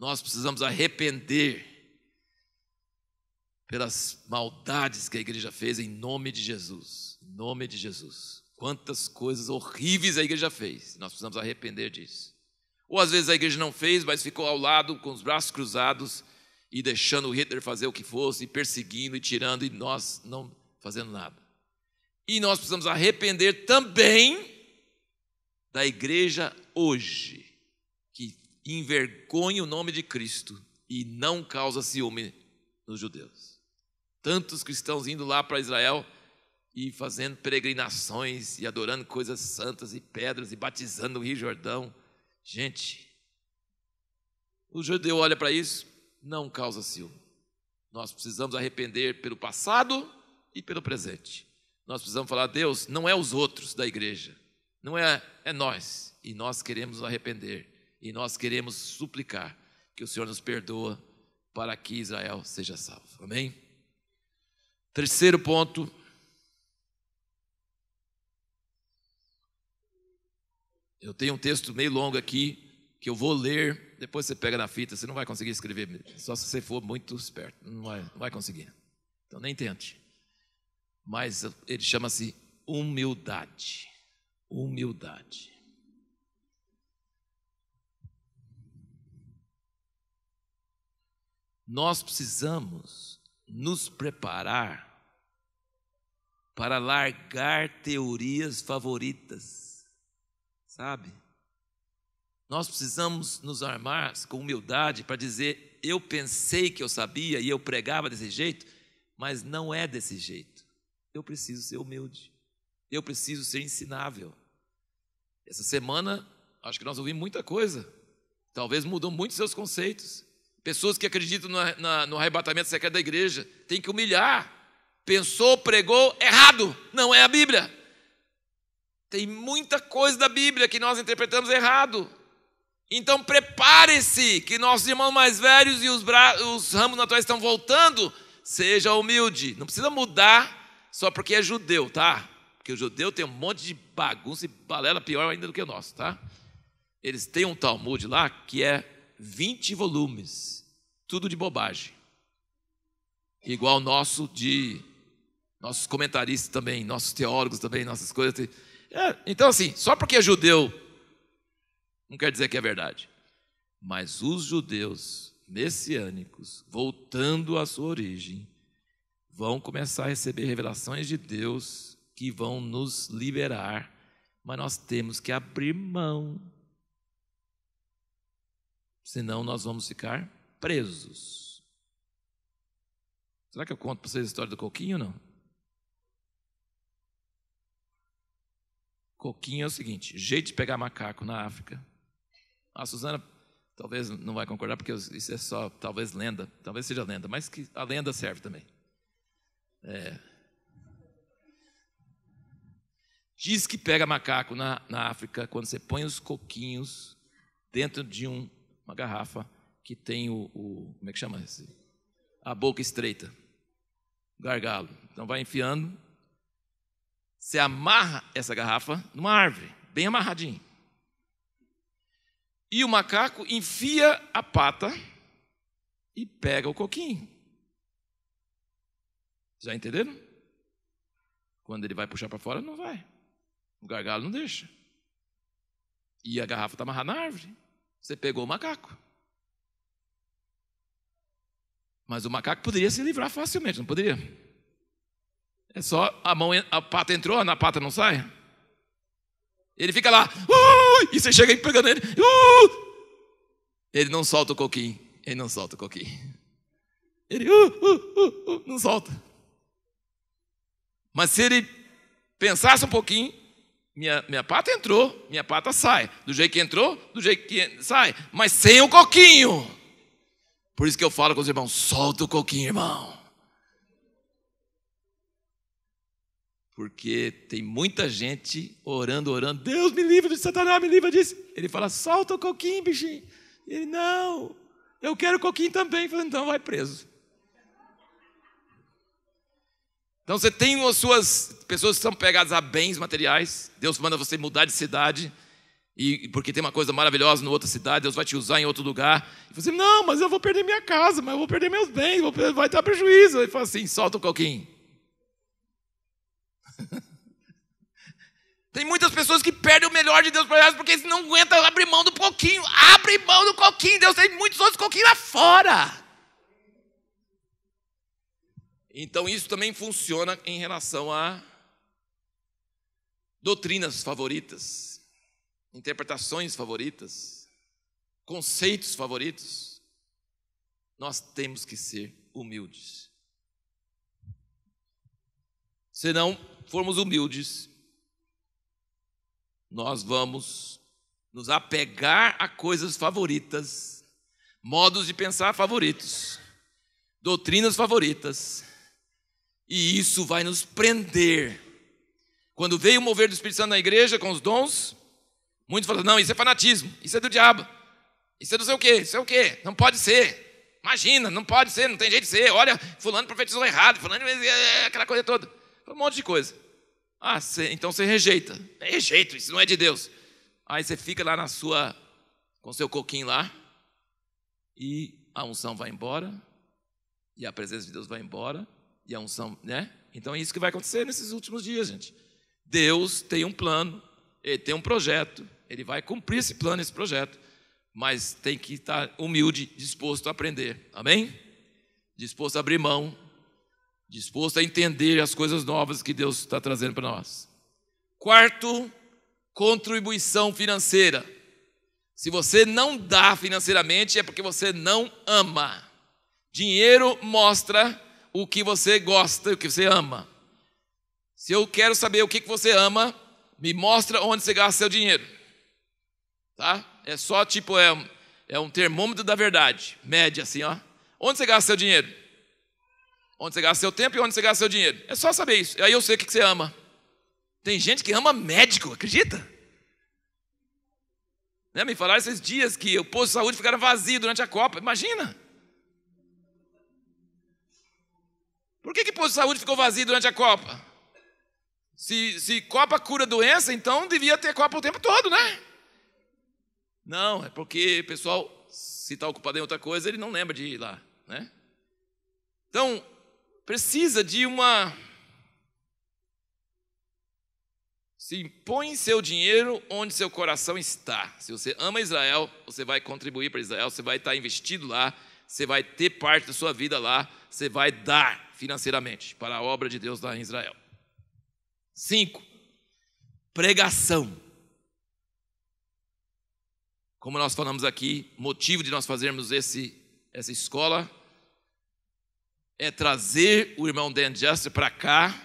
[SPEAKER 1] Nós precisamos arrepender pelas maldades que a igreja fez em nome de Jesus. Em nome de Jesus. Quantas coisas horríveis a igreja fez. Nós precisamos arrepender disso. Ou às vezes a igreja não fez, mas ficou ao lado com os braços cruzados e deixando o Hitler fazer o que fosse, e perseguindo e tirando, e nós não fazendo nada. E nós precisamos arrepender também da igreja hoje, que envergonha o nome de Cristo e não causa ciúme nos judeus. Tantos cristãos indo lá para Israel e fazendo peregrinações e adorando coisas santas e pedras e batizando no Rio Jordão. Gente, o judeu olha para isso, não causa ciúme. Nós precisamos arrepender pelo passado e pelo presente. Nós precisamos falar, Deus, não é os outros da igreja, não é nós. E nós queremos nos arrepender e nós queremos suplicar que o Senhor nos perdoa para que Israel seja salvo. Amém? Terceiro ponto. Eu tenho um texto meio longo aqui que eu vou ler, depois você pega na fita, você não vai conseguir escrever, só se você for muito esperto, não vai conseguir. Então nem tente. Mas ele chama-se humildade. Humildade. Nós precisamos nos preparar para largar teorias favoritas, sabe? Nós precisamos nos armar com humildade para dizer, eu pensei que eu sabia e eu pregava desse jeito, mas não é desse jeito. Eu preciso ser humilde, eu preciso ser ensinável. Essa semana, acho que nós ouvimos muita coisa, talvez mudou muito seus conceitos. Pessoas que acreditam no arrebatamento secreto da igreja têm que humilhar. Pensou, pregou, errado, não é a Bíblia. Tem muita coisa da Bíblia que nós interpretamos errado. Então prepare-se, que nossos irmãos mais velhos e os ramos naturais estão voltando. Seja humilde, não precisa mudar só porque é judeu, tá? Porque o judeu tem um monte de bagunça e balela pior ainda do que o nosso, tá? Eles têm um Talmud lá que é 20 volumes, tudo de bobagem. Igual nossos comentaristas também, nossos teólogos também, nossas coisas. Então assim, só porque é judeu, não quer dizer que é verdade. Mas os judeus messiânicos, voltando à sua origem, vão começar a receber revelações de Deus que vão nos liberar, mas nós temos que abrir mão. Senão nós vamos ficar presos. Será que eu conto para vocês a história do coquinho ou não? Coquinho é o seguinte, jeito de pegar macaco na África. A Suzana talvez não vai concordar, porque isso é só, talvez lenda, talvez seja lenda, mas que a lenda serve também. Diz que pega macaco na África quando você põe os coquinhos dentro de uma garrafa que tem como é que chama esse? A boca estreita, gargalo. Então vai enfiando, você amarra essa garrafa numa árvore, bem amarradinho. E o macaco enfia a pata e pega o coquinho. Já entenderam? Quando ele vai puxar para fora, não vai. O gargalo não deixa. E a garrafa está amarrada na árvore. Você pegou o macaco. Mas o macaco poderia se livrar facilmente, não poderia? É só a pata entrou, na pata não sai? Ele fica lá, e você chega aí pegando ele, ele não solta o coquinho, ele não solta o coquinho. Ele não solta. Mas se ele pensasse um pouquinho, minha pata entrou, minha pata sai. Do jeito que entrou, do jeito que sai. Mas sem o coquinho. Por isso que eu falo com os irmãos, solta o coquinho, irmão. Porque tem muita gente orando, Deus me livre de Satanás, me livre disso. Ele fala, solta o coquinho, bichinho. Ele, não, eu quero coquinho também. Fala, então vai preso. Então você tem as suas pessoas que são pegadas a bens materiais. Deus manda você mudar de cidade, e porque tem uma coisa maravilhosa em outra cidade, Deus vai te usar em outro lugar. E você, não, mas eu vou perder minha casa, mas eu vou perder meus bens, vai dar prejuízo. Ele fala assim, solta o coquinho. Tem muitas pessoas que perdem o melhor de Deus para elas porque eles não aguentam abrir mão do coquinho. Abre mão do coquinho. Deus tem muitos outros coquinhos lá fora. Então isso também funciona em relação a doutrinas favoritas, interpretações favoritas, conceitos favoritos. Nós temos que ser humildes. Se não formos humildes, nós vamos nos apegar a coisas favoritas, modos de pensar favoritos, doutrinas favoritas, e isso vai nos prender. Quando veio o mover do Espírito Santo na igreja com os dons, muitos falaram, não, isso é fanatismo, isso é do diabo, isso é não sei o quê, isso é o quê, não pode ser, imagina, não pode ser, não tem jeito de ser, olha, fulano profetizou errado, fulano, aquela coisa toda, um monte de coisa. Então você rejeita. Rejeito, isso não é de Deus. Aí você fica lá com seu coquinho lá, e a unção vai embora, e a presença de Deus vai embora, e a unção, né? Então é isso que vai acontecer nesses últimos dias, gente. Deus tem um plano, Ele tem um projeto, Ele vai cumprir esse plano, esse projeto, mas tem que estar humilde, disposto a aprender, amém? Disposto a abrir mão, disposto a entender as coisas novas que Deus está trazendo para nós. Quarto, contribuição financeira. Se você não dá financeiramente, é porque você não ama. Dinheiro mostra o que você gosta, o que você ama. Se eu quero saber o que você ama, me mostra onde você gasta seu dinheiro. Tá? É só tipo, é um termômetro da verdade, média assim, ó. Onde você gasta seu dinheiro? Onde você gasta seu tempo e onde você gasta seu dinheiro. É só saber isso. Aí eu sei o que você ama. Tem gente que ama médico, acredita? Né? Me falaram esses dias que o posto de saúde ficaram vazio durante a Copa. Imagina. Por que o posto de saúde ficou vazio durante a Copa? Se Copa cura doença, então devia ter Copa o tempo todo, né? Não, é porque o pessoal, se está ocupado em outra coisa, ele não lembra de ir lá, né? Então, precisa de se põe seu dinheiro onde seu coração está. Se você ama Israel, você vai contribuir para Israel, você vai estar investido lá, você vai ter parte da sua vida lá, você vai dar financeiramente para a obra de Deus lá em Israel. 5, pregação. Como nós falamos aqui, motivo de nós fazermos essa escola é trazer o irmão Dan Juster para cá,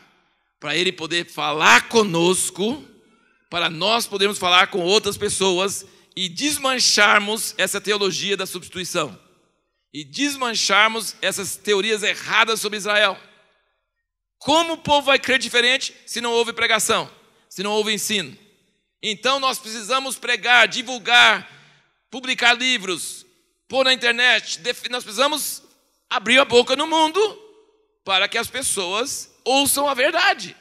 [SPEAKER 1] para ele poder falar conosco, para nós podermos falar com outras pessoas e desmancharmos essa teologia da substituição e desmancharmos essas teorias erradas sobre Israel. Como o povo vai crer diferente se não houve pregação, se não houve ensino? Então nós precisamos pregar, divulgar, publicar livros, pôr na internet, nós precisamos abrir a boca no mundo para que as pessoas ouçam a verdade.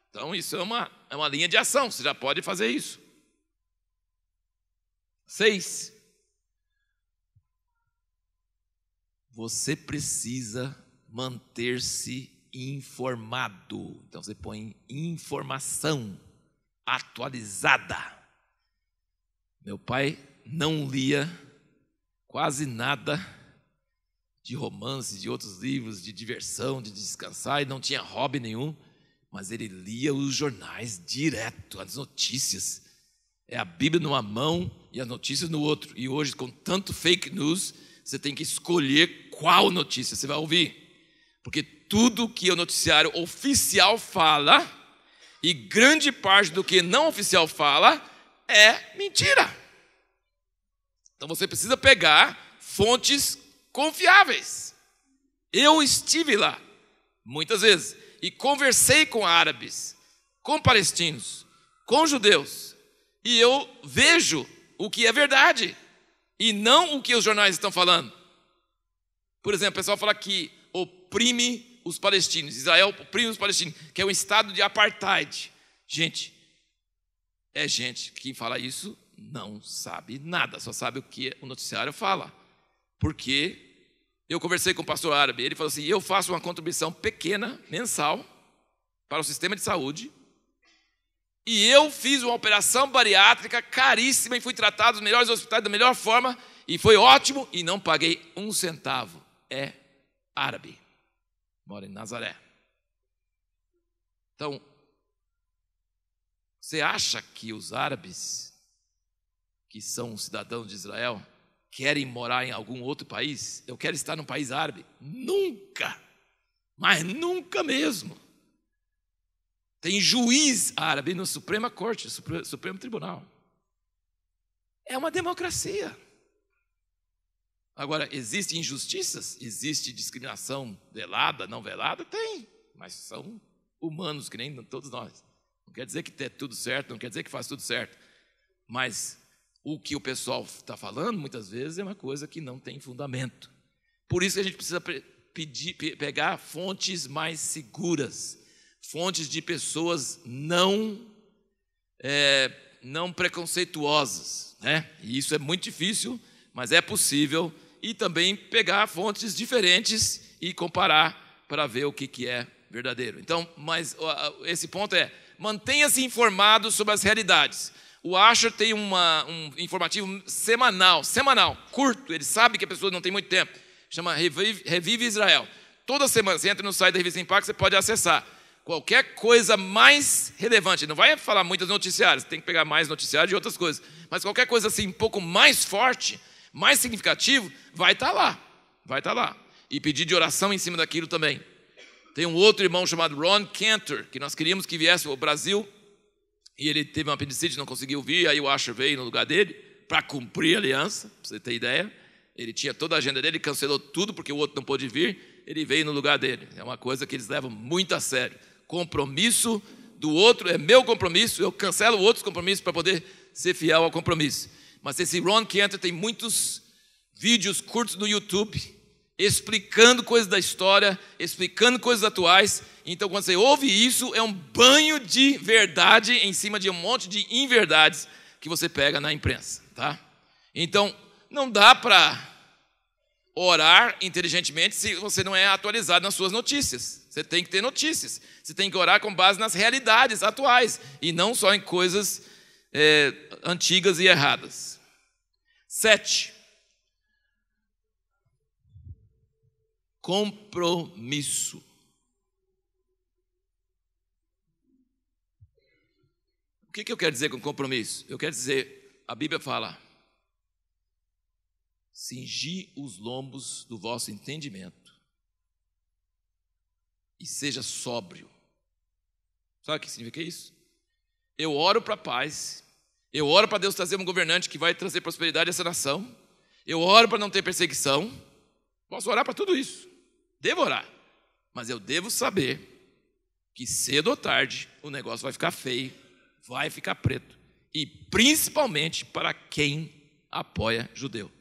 [SPEAKER 1] Então isso é uma linha de ação, você já pode fazer isso. 6, você precisa manter-se informado. Então você põe informação atualizada. Meu pai não lia quase nada de romances, de outros livros, de diversão, de descansar, e não tinha hobby nenhum, mas ele lia os jornais direto, as notícias. É a Bíblia numa mão e as notícias no outro. E hoje, com tanto fake news, você tem que escolher qual notícia você vai ouvir. Porque tudo que o noticiário oficial fala, e grande parte do que não oficial fala, é mentira. Então você precisa pegar fontes confiáveis. Eu estive lá, muitas vezes, e conversei com árabes, com palestinos, com judeus, e eu vejo o que é verdade, e não o que os jornais estão falando. Por exemplo, o pessoal fala que oprime os palestinos, Israel oprime os palestinos, que é um estado de apartheid. Gente, quem fala isso não sabe nada, só sabe o que o noticiário fala. Porque eu conversei com o pastor árabe, ele falou assim, eu faço uma contribuição pequena, mensal, para o sistema de saúde, e eu fiz uma operação bariátrica caríssima e fui tratado nos melhores hospitais da melhor forma, e foi ótimo, e não paguei um centavo. É árabe, mora em Nazaré. Então, você acha que os árabes, que são cidadãos de Israel, querem morar em algum outro país? Eu quero estar num país árabe? Nunca, mas nunca mesmo. Tem juiz árabe no Suprema Corte, Supremo Tribunal. É uma democracia. Agora, existem injustiças? Existe discriminação velada, não velada? Tem, mas são humanos, que nem todos nós. Não quer dizer que é tudo certo, não quer dizer que faz tudo certo. Mas o que o pessoal está falando, muitas vezes, é uma coisa que não tem fundamento. Por isso que a gente precisa pegar fontes mais seguras, fontes de pessoas não preconceituosas, né? E isso é muito difícil, mas é possível. E também pegar fontes diferentes e comparar para ver o que é verdadeiro. Então, mas esse ponto é, mantenha-se informado sobre as realidades. O Asher tem um informativo semanal, curto, ele sabe que a pessoa não tem muito tempo, chama Revive Israel. Toda semana, você entra no site da Revista Impacto, você pode acessar qualquer coisa mais relevante. Não vai falar muitas noticiárias, tem que pegar mais noticiários e outras coisas, mas qualquer coisa assim um pouco mais forte, mais significativo, vai estar lá. E pedir de oração em cima daquilo também. Tem um outro irmão chamado Ron Cantor, que nós queríamos que viesse ao Brasil, e ele teve uma apendicite, não conseguiu vir, aí o Asher veio no lugar dele, para cumprir a aliança, para você ter ideia. Ele tinha toda a agenda dele, cancelou tudo, porque o outro não pôde vir, ele veio no lugar dele. É uma coisa que eles levam muito a sério. Compromisso do outro é meu compromisso, eu cancelo outros compromissos para poder ser fiel ao compromisso. Mas esse Ron Cantor tem muitos vídeos curtos no YouTube, explicando coisas da história, explicando coisas atuais. Então, quando você ouve isso, é um banho de verdade em cima de um monte de inverdades que você pega na imprensa, tá? Então, não dá para orar inteligentemente se você não é atualizado nas suas notícias. Você tem que ter notícias. Você tem que orar com base nas realidades atuais e não só em coisas antigas e erradas. 7. Compromisso. O que eu quero dizer com compromisso? Eu quero dizer, a Bíblia fala, cingi os lombos do vosso entendimento e seja sóbrio. Sabe o que significa isso? Eu oro para a paz, eu oro para Deus trazer um governante que vai trazer prosperidade a essa nação, eu oro para não ter perseguição, posso orar para tudo isso, devo orar, mas eu devo saber que cedo ou tarde o negócio vai ficar feio, vai ficar preto, e principalmente para quem apoia judeu.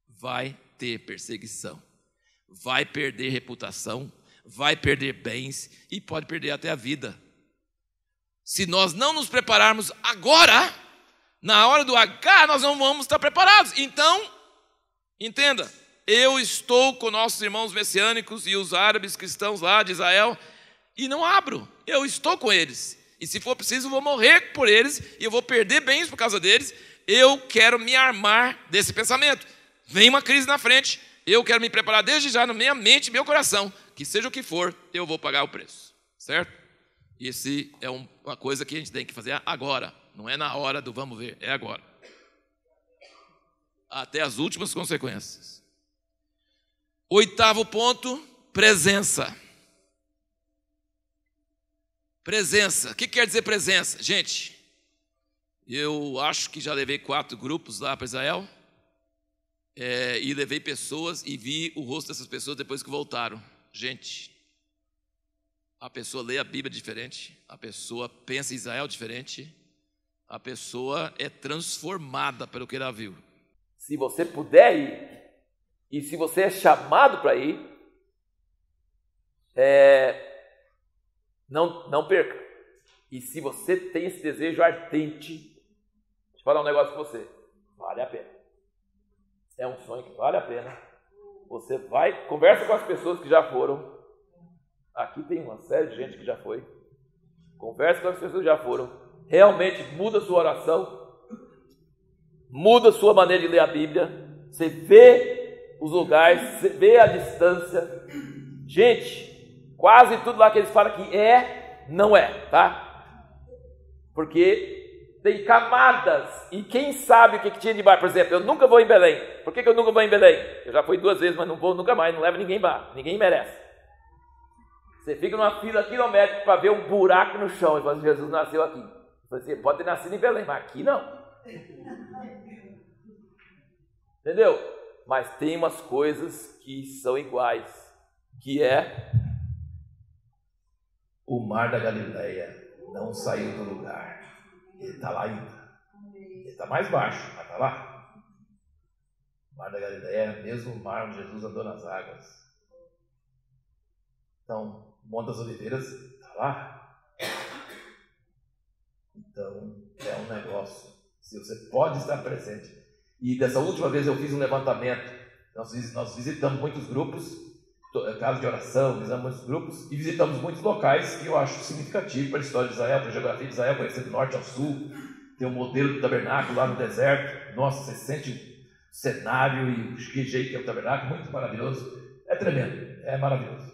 [SPEAKER 1] Vai ter perseguição, vai perder reputação, vai perder bens e pode perder até a vida. Se nós não nos prepararmos agora, na hora do H, nós não vamos estar preparados. Então, entenda, eu estou com nossos irmãos messiânicos e os árabes cristãos lá de Israel e não abro, eu estou com eles. E se for preciso, eu vou morrer por eles e eu vou perder bens por causa deles. Eu quero me armar desse pensamento. Vem uma crise na frente, eu quero me preparar desde já na minha mente e meu coração, que seja o que for, eu vou pagar o preço, certo? E esse é uma coisa que a gente tem que fazer agora. Não é na hora do vamos ver, é agora. Até as últimas consequências. 8º ponto, presença. Presença. O que quer dizer presença? Gente, eu acho que já levei 4 grupos lá para Israel. E levei pessoas e vi o rosto dessas pessoas depois que voltaram. Gente, a pessoa lê a Bíblia diferente, a pessoa pensa em Israel diferente, a pessoa é transformada pelo que ela viu.
[SPEAKER 2] Se você puder ir, e se você é chamado para ir, não perca. E se você tem esse desejo ardente, deixa eu falar um negócio com você, vale a pena. É um sonho que vale a pena. Você vai, conversa com as pessoas que já foram. Aqui tem uma série de gente que já foi. Conversa com as pessoas que já foram. Realmente muda a sua oração, muda a sua maneira de ler a Bíblia. Você vê os lugares, você vê a distância. Gente, quase tudo lá que eles falam que não é, tá? Porque tem camadas, e quem sabe o que tinha de bar. Por exemplo, eu nunca vou em Belém. Por que eu nunca vou em Belém? Eu já fui 2 vezes, mas não vou nunca mais, não levo ninguém bar, ninguém merece. Você fica numa fila quilométrica para ver um buraco no chão e fala assim, Jesus nasceu aqui. Você pode ter nascido em Belém, mas aqui não. Entendeu? Mas tem umas coisas que são iguais, que é o mar da Galileia não saiu do lugar. Ele está lá ainda. Ele está mais baixo, mas está lá. O mar da Galileia é o mesmo mar onde Jesus andou nas águas. Então, o Monte das Oliveiras está lá. Então, é um negócio. Se você pode estar presente. E dessa última vez eu fiz um levantamento. Nós visitamos muitos grupos, casa de oração, visitamos muitos grupos e visitamos muitos locais que eu acho significativo para a história de Israel, para a geografia de Israel, conhecer do norte ao sul. Tem um modelo do tabernáculo lá no deserto. Nossa, você sente o cenário e o jeito que é o tabernáculo, muito maravilhoso. É tremendo, é maravilhoso.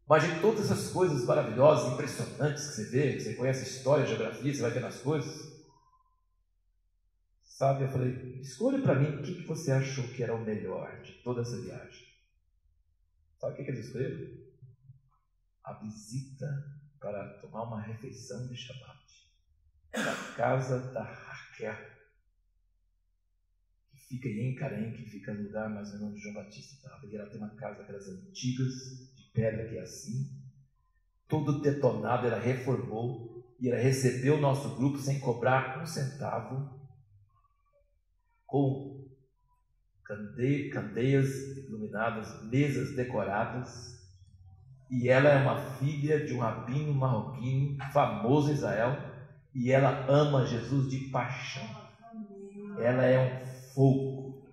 [SPEAKER 2] Mas de todas essas coisas maravilhosas, impressionantes que você vê, que você conhece a história, a geografia, você vai vendo as coisas. Sabe, eu falei, escolha para mim o que você achou que era o melhor de toda essa viagem. Sabe o que eles escolheram? A visita para tomar uma refeição de Shabbat na casa da Raquel, que fica em Encarém, que fica no lugar mais ou menos onde João Batista estava. E ela tem uma casa daquelas antigas, de pedra, que é assim, todo detonado. Ela reformou e ela recebeu o nosso grupo sem cobrar um centavo, com candeias iluminadas, mesas decoradas. E ela é uma filha de um rabino marroquino famoso em Israel, e ela ama Jesus de paixão. Ela é um fogo,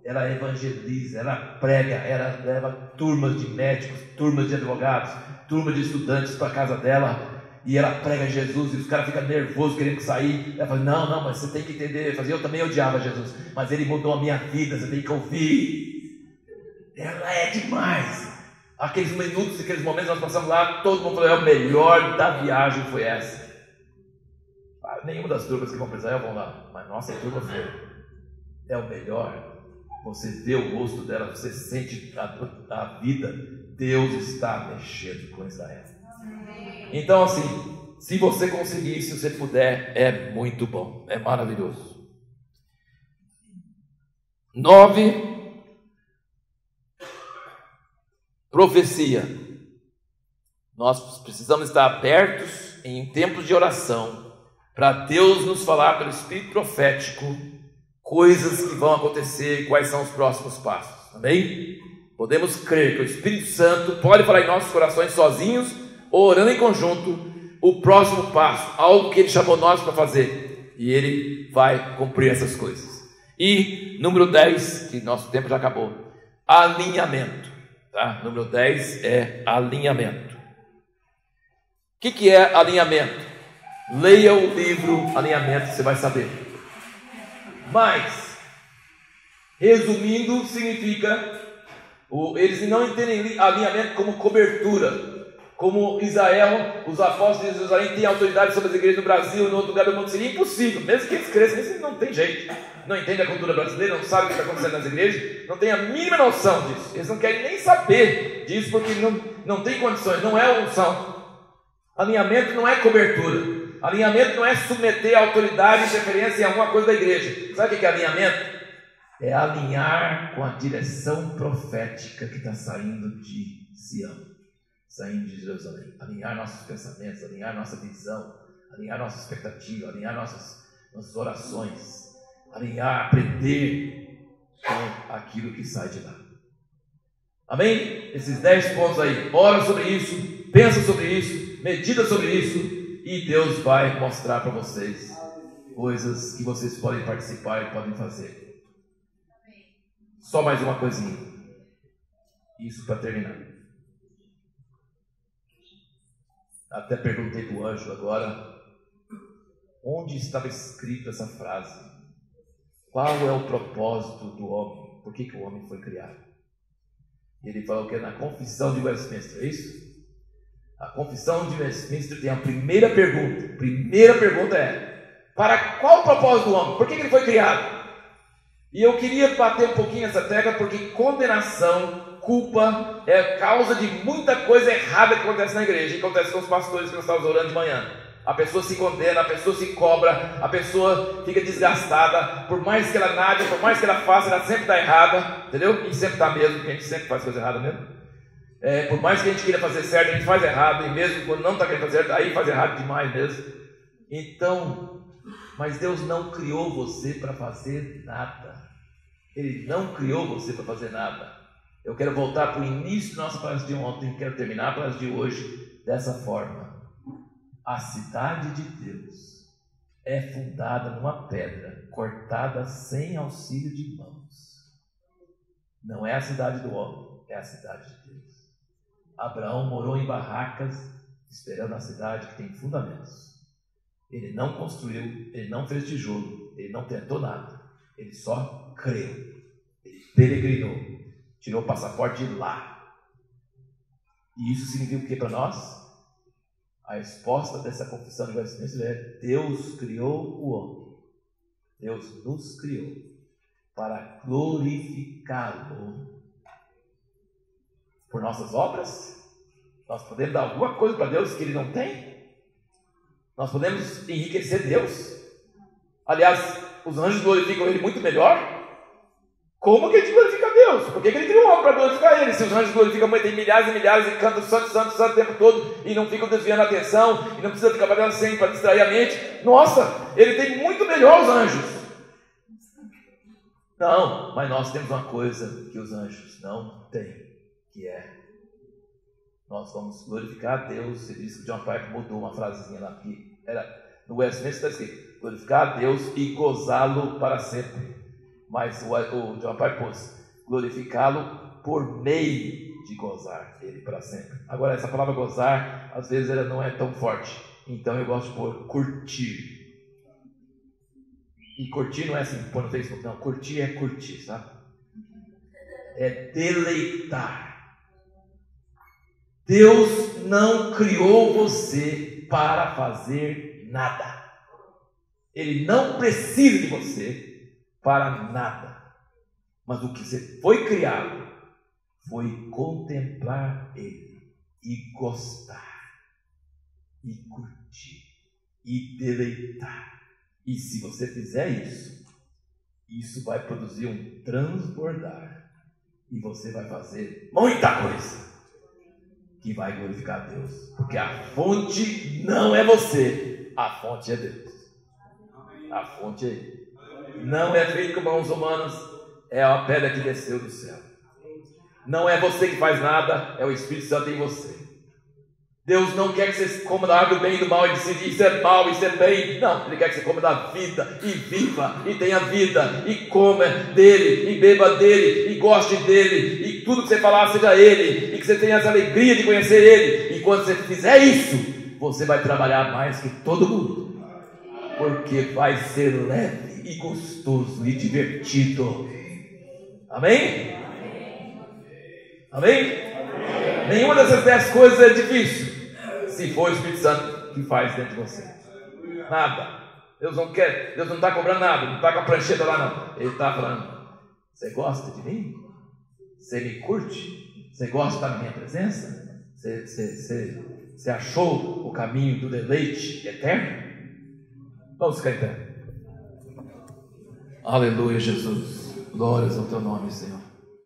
[SPEAKER 2] ela evangeliza, ela prega, ela leva turmas de médicos, turmas de advogados, turmas de estudantes para a casa dela, e ela prega Jesus, e os caras ficam nervosos querendo sair. Ela fala, não, mas você tem que entender. Eu também odiava Jesus, mas ele mudou a minha vida, você tem que ouvir. Ela é demais. Aqueles minutos, aqueles momentos nós passamos lá, todo mundo falou, o melhor da viagem foi essa. Nenhuma das turmas que vão para Israel vão lá, mas nossa turma foi. É o melhor. Você vê o rosto dela, você sente a vida. Deus está mexendo com Israel. Então, assim, se você conseguir, se você puder, é muito bom, é maravilhoso. 9, profecia. Nós precisamos estar abertos em tempos de oração para Deus nos falar pelo Espírito profético coisas que vão acontecer e quais são os próximos passos. Amém? Podemos crer que o Espírito Santo pode falar em nossos corações sozinhos ou orando em conjunto o próximo passo, algo que Ele chamou nós para fazer, e Ele vai cumprir essas coisas. E número 10, que nosso tempo já acabou, alinhamento, tá? Número 10 é alinhamento. O que é alinhamento? Leia o livro Alinhamento, você vai saber. Mas, resumindo, significa, eles não entendem alinhamento como cobertura. como Israel, os apóstolos de Jerusalém têm autoridade sobre as igrejas do Brasil e no outro lugar do mundo. Seria impossível, mesmo que eles cresçam, isso não tem jeito. Não entendem a cultura brasileira, não sabem o que está acontecendo nas igrejas, não têm a mínima noção disso. Eles não querem nem saber disso porque não tem condições, não é unção. Alinhamento não é cobertura. Alinhamento não é submeter a autoridade e interferência em alguma coisa da igreja. Sabe o que é alinhamento? É alinhar com a direção profética que está saindo de Sião, saindo de Jerusalém. Alinhar nossos pensamentos, alinhar nossa visão, alinhar nossa expectativa, alinhar nossas orações, alinhar, aprender com aquilo que sai de lá. Amém? Esses 10 pontos aí, ora sobre isso, pensa sobre isso, medita sobre isso, e Deus vai mostrar para vocês coisas que vocês podem participar e podem fazer. Só mais uma coisinha, isso para terminar. Até perguntei para o anjo agora, onde estava escrita essa frase? Qual é o propósito do homem? Por que o homem foi criado? Ele falou que é na Confissão de Westminster, é isso? A Confissão de Westminster tem a primeira pergunta. A primeira pergunta é: para qual o propósito do homem? Por que ele foi criado? E eu queria bater um pouquinho nessa tecla, porque condenação, culpa, é causa de muita coisa errada que acontece na igreja. E acontece com os pastores que nós estávamos orando de manhã. A pessoa se condena, a pessoa se cobra, a pessoa fica desgastada. Por mais que ela nade, por mais que ela faça, ela sempre está errada. Entendeu? E sempre está mesmo, porque a gente sempre faz coisa errada mesmo. Por mais que a gente queira fazer certo, a gente faz errado. E mesmo quando não está querendo fazer certo, aí faz errado demais mesmo. Então, mas Deus não criou você para fazer nada. Ele não criou você para fazer nada. Eu quero voltar para o início da nossa palestra de ontem, quero terminar a palestra de hoje dessa forma. A cidade de Deus é fundada numa pedra cortada sem auxílio de mãos. Não é a cidade do homem, é a cidade de Deus. Abraão morou em barracas esperando a cidade que tem fundamentos. Ele não construiu, ele não fez tijolo, ele não tentou nada. Ele só creu, ele peregrinou, tirou o passaporte de lá. E isso significa o que para nós? A resposta dessa confissão de Westminster é: Deus criou o homem. Deus nos criou para glorificá-lo. Por nossas obras? Nós podemos dar alguma coisa para Deus que Ele não tem? Nós podemos enriquecer Deus? Aliás, os anjos glorificam Ele muito melhor. Como que a gente glorifica Deus? Por que Ele criou o homem para glorificar Ele? Se os anjos glorificam muito, tem milhares e milhares e cantam santo, santo, santo o tempo todo e não ficam desviando a atenção e não precisa ficar fazendo sempre para distrair a mente. Nossa, Ele tem muito melhor os anjos. Não, mas nós temos uma coisa que os anjos não têm, que é: nós vamos glorificar a Deus. Ele disse que o John Piper mudou uma frasezinha lá, que era no Westminster, está escrito: glorificar a Deus e gozá-lo para sempre. Mas o John Piper pôs: glorificá-lo por meio de gozar ele para sempre. Agora, essa palavra gozar, às vezes ela não é tão forte, então eu gosto de pôr curtir. E curtir não é assim, pôr no Facebook, não. Curtir é curtir, sabe? É deleitar. Deus não criou você para fazer nada. Ele não precisa de você para nada. Mas o que você foi criado foi contemplar Ele e gostar, e curtir, e deleitar. E se você fizer isso, isso vai produzir um transbordar. E você vai fazer muita coisa que vai glorificar a Deus. Porque a fonte não é você, a fonte é Deus. A fonte é Ele. Não é feito com mãos humanas, é a pedra que desceu do céu. Não é você que faz nada, é o Espírito Santo em você. Deus não quer que você coma da árvore do bem e do mal e decida isso é mal, isso é bem. Não, Ele quer que você coma da vida e viva e tenha vida e coma dele e beba dele e goste dele e tudo que você falar seja Ele e que você tenha essa alegria de conhecer Ele. E quando você fizer isso, você vai trabalhar mais que todo mundo, porque vai ser leve e gostoso e divertido. Amém? Amém? Nenhuma dessas 10 coisas é difícil. se for o Espírito Santo que faz dentro de você. Nada. Deus não quer, Deus não está cobrando nada, não está com a prancheta lá não. Ele está falando: você gosta de mim? Você me curte? Você gosta da minha presença? Você achou o caminho do deleite eterno? Vamos ficar em pé. Aleluia, Jesus. Glórias ao teu nome, Senhor.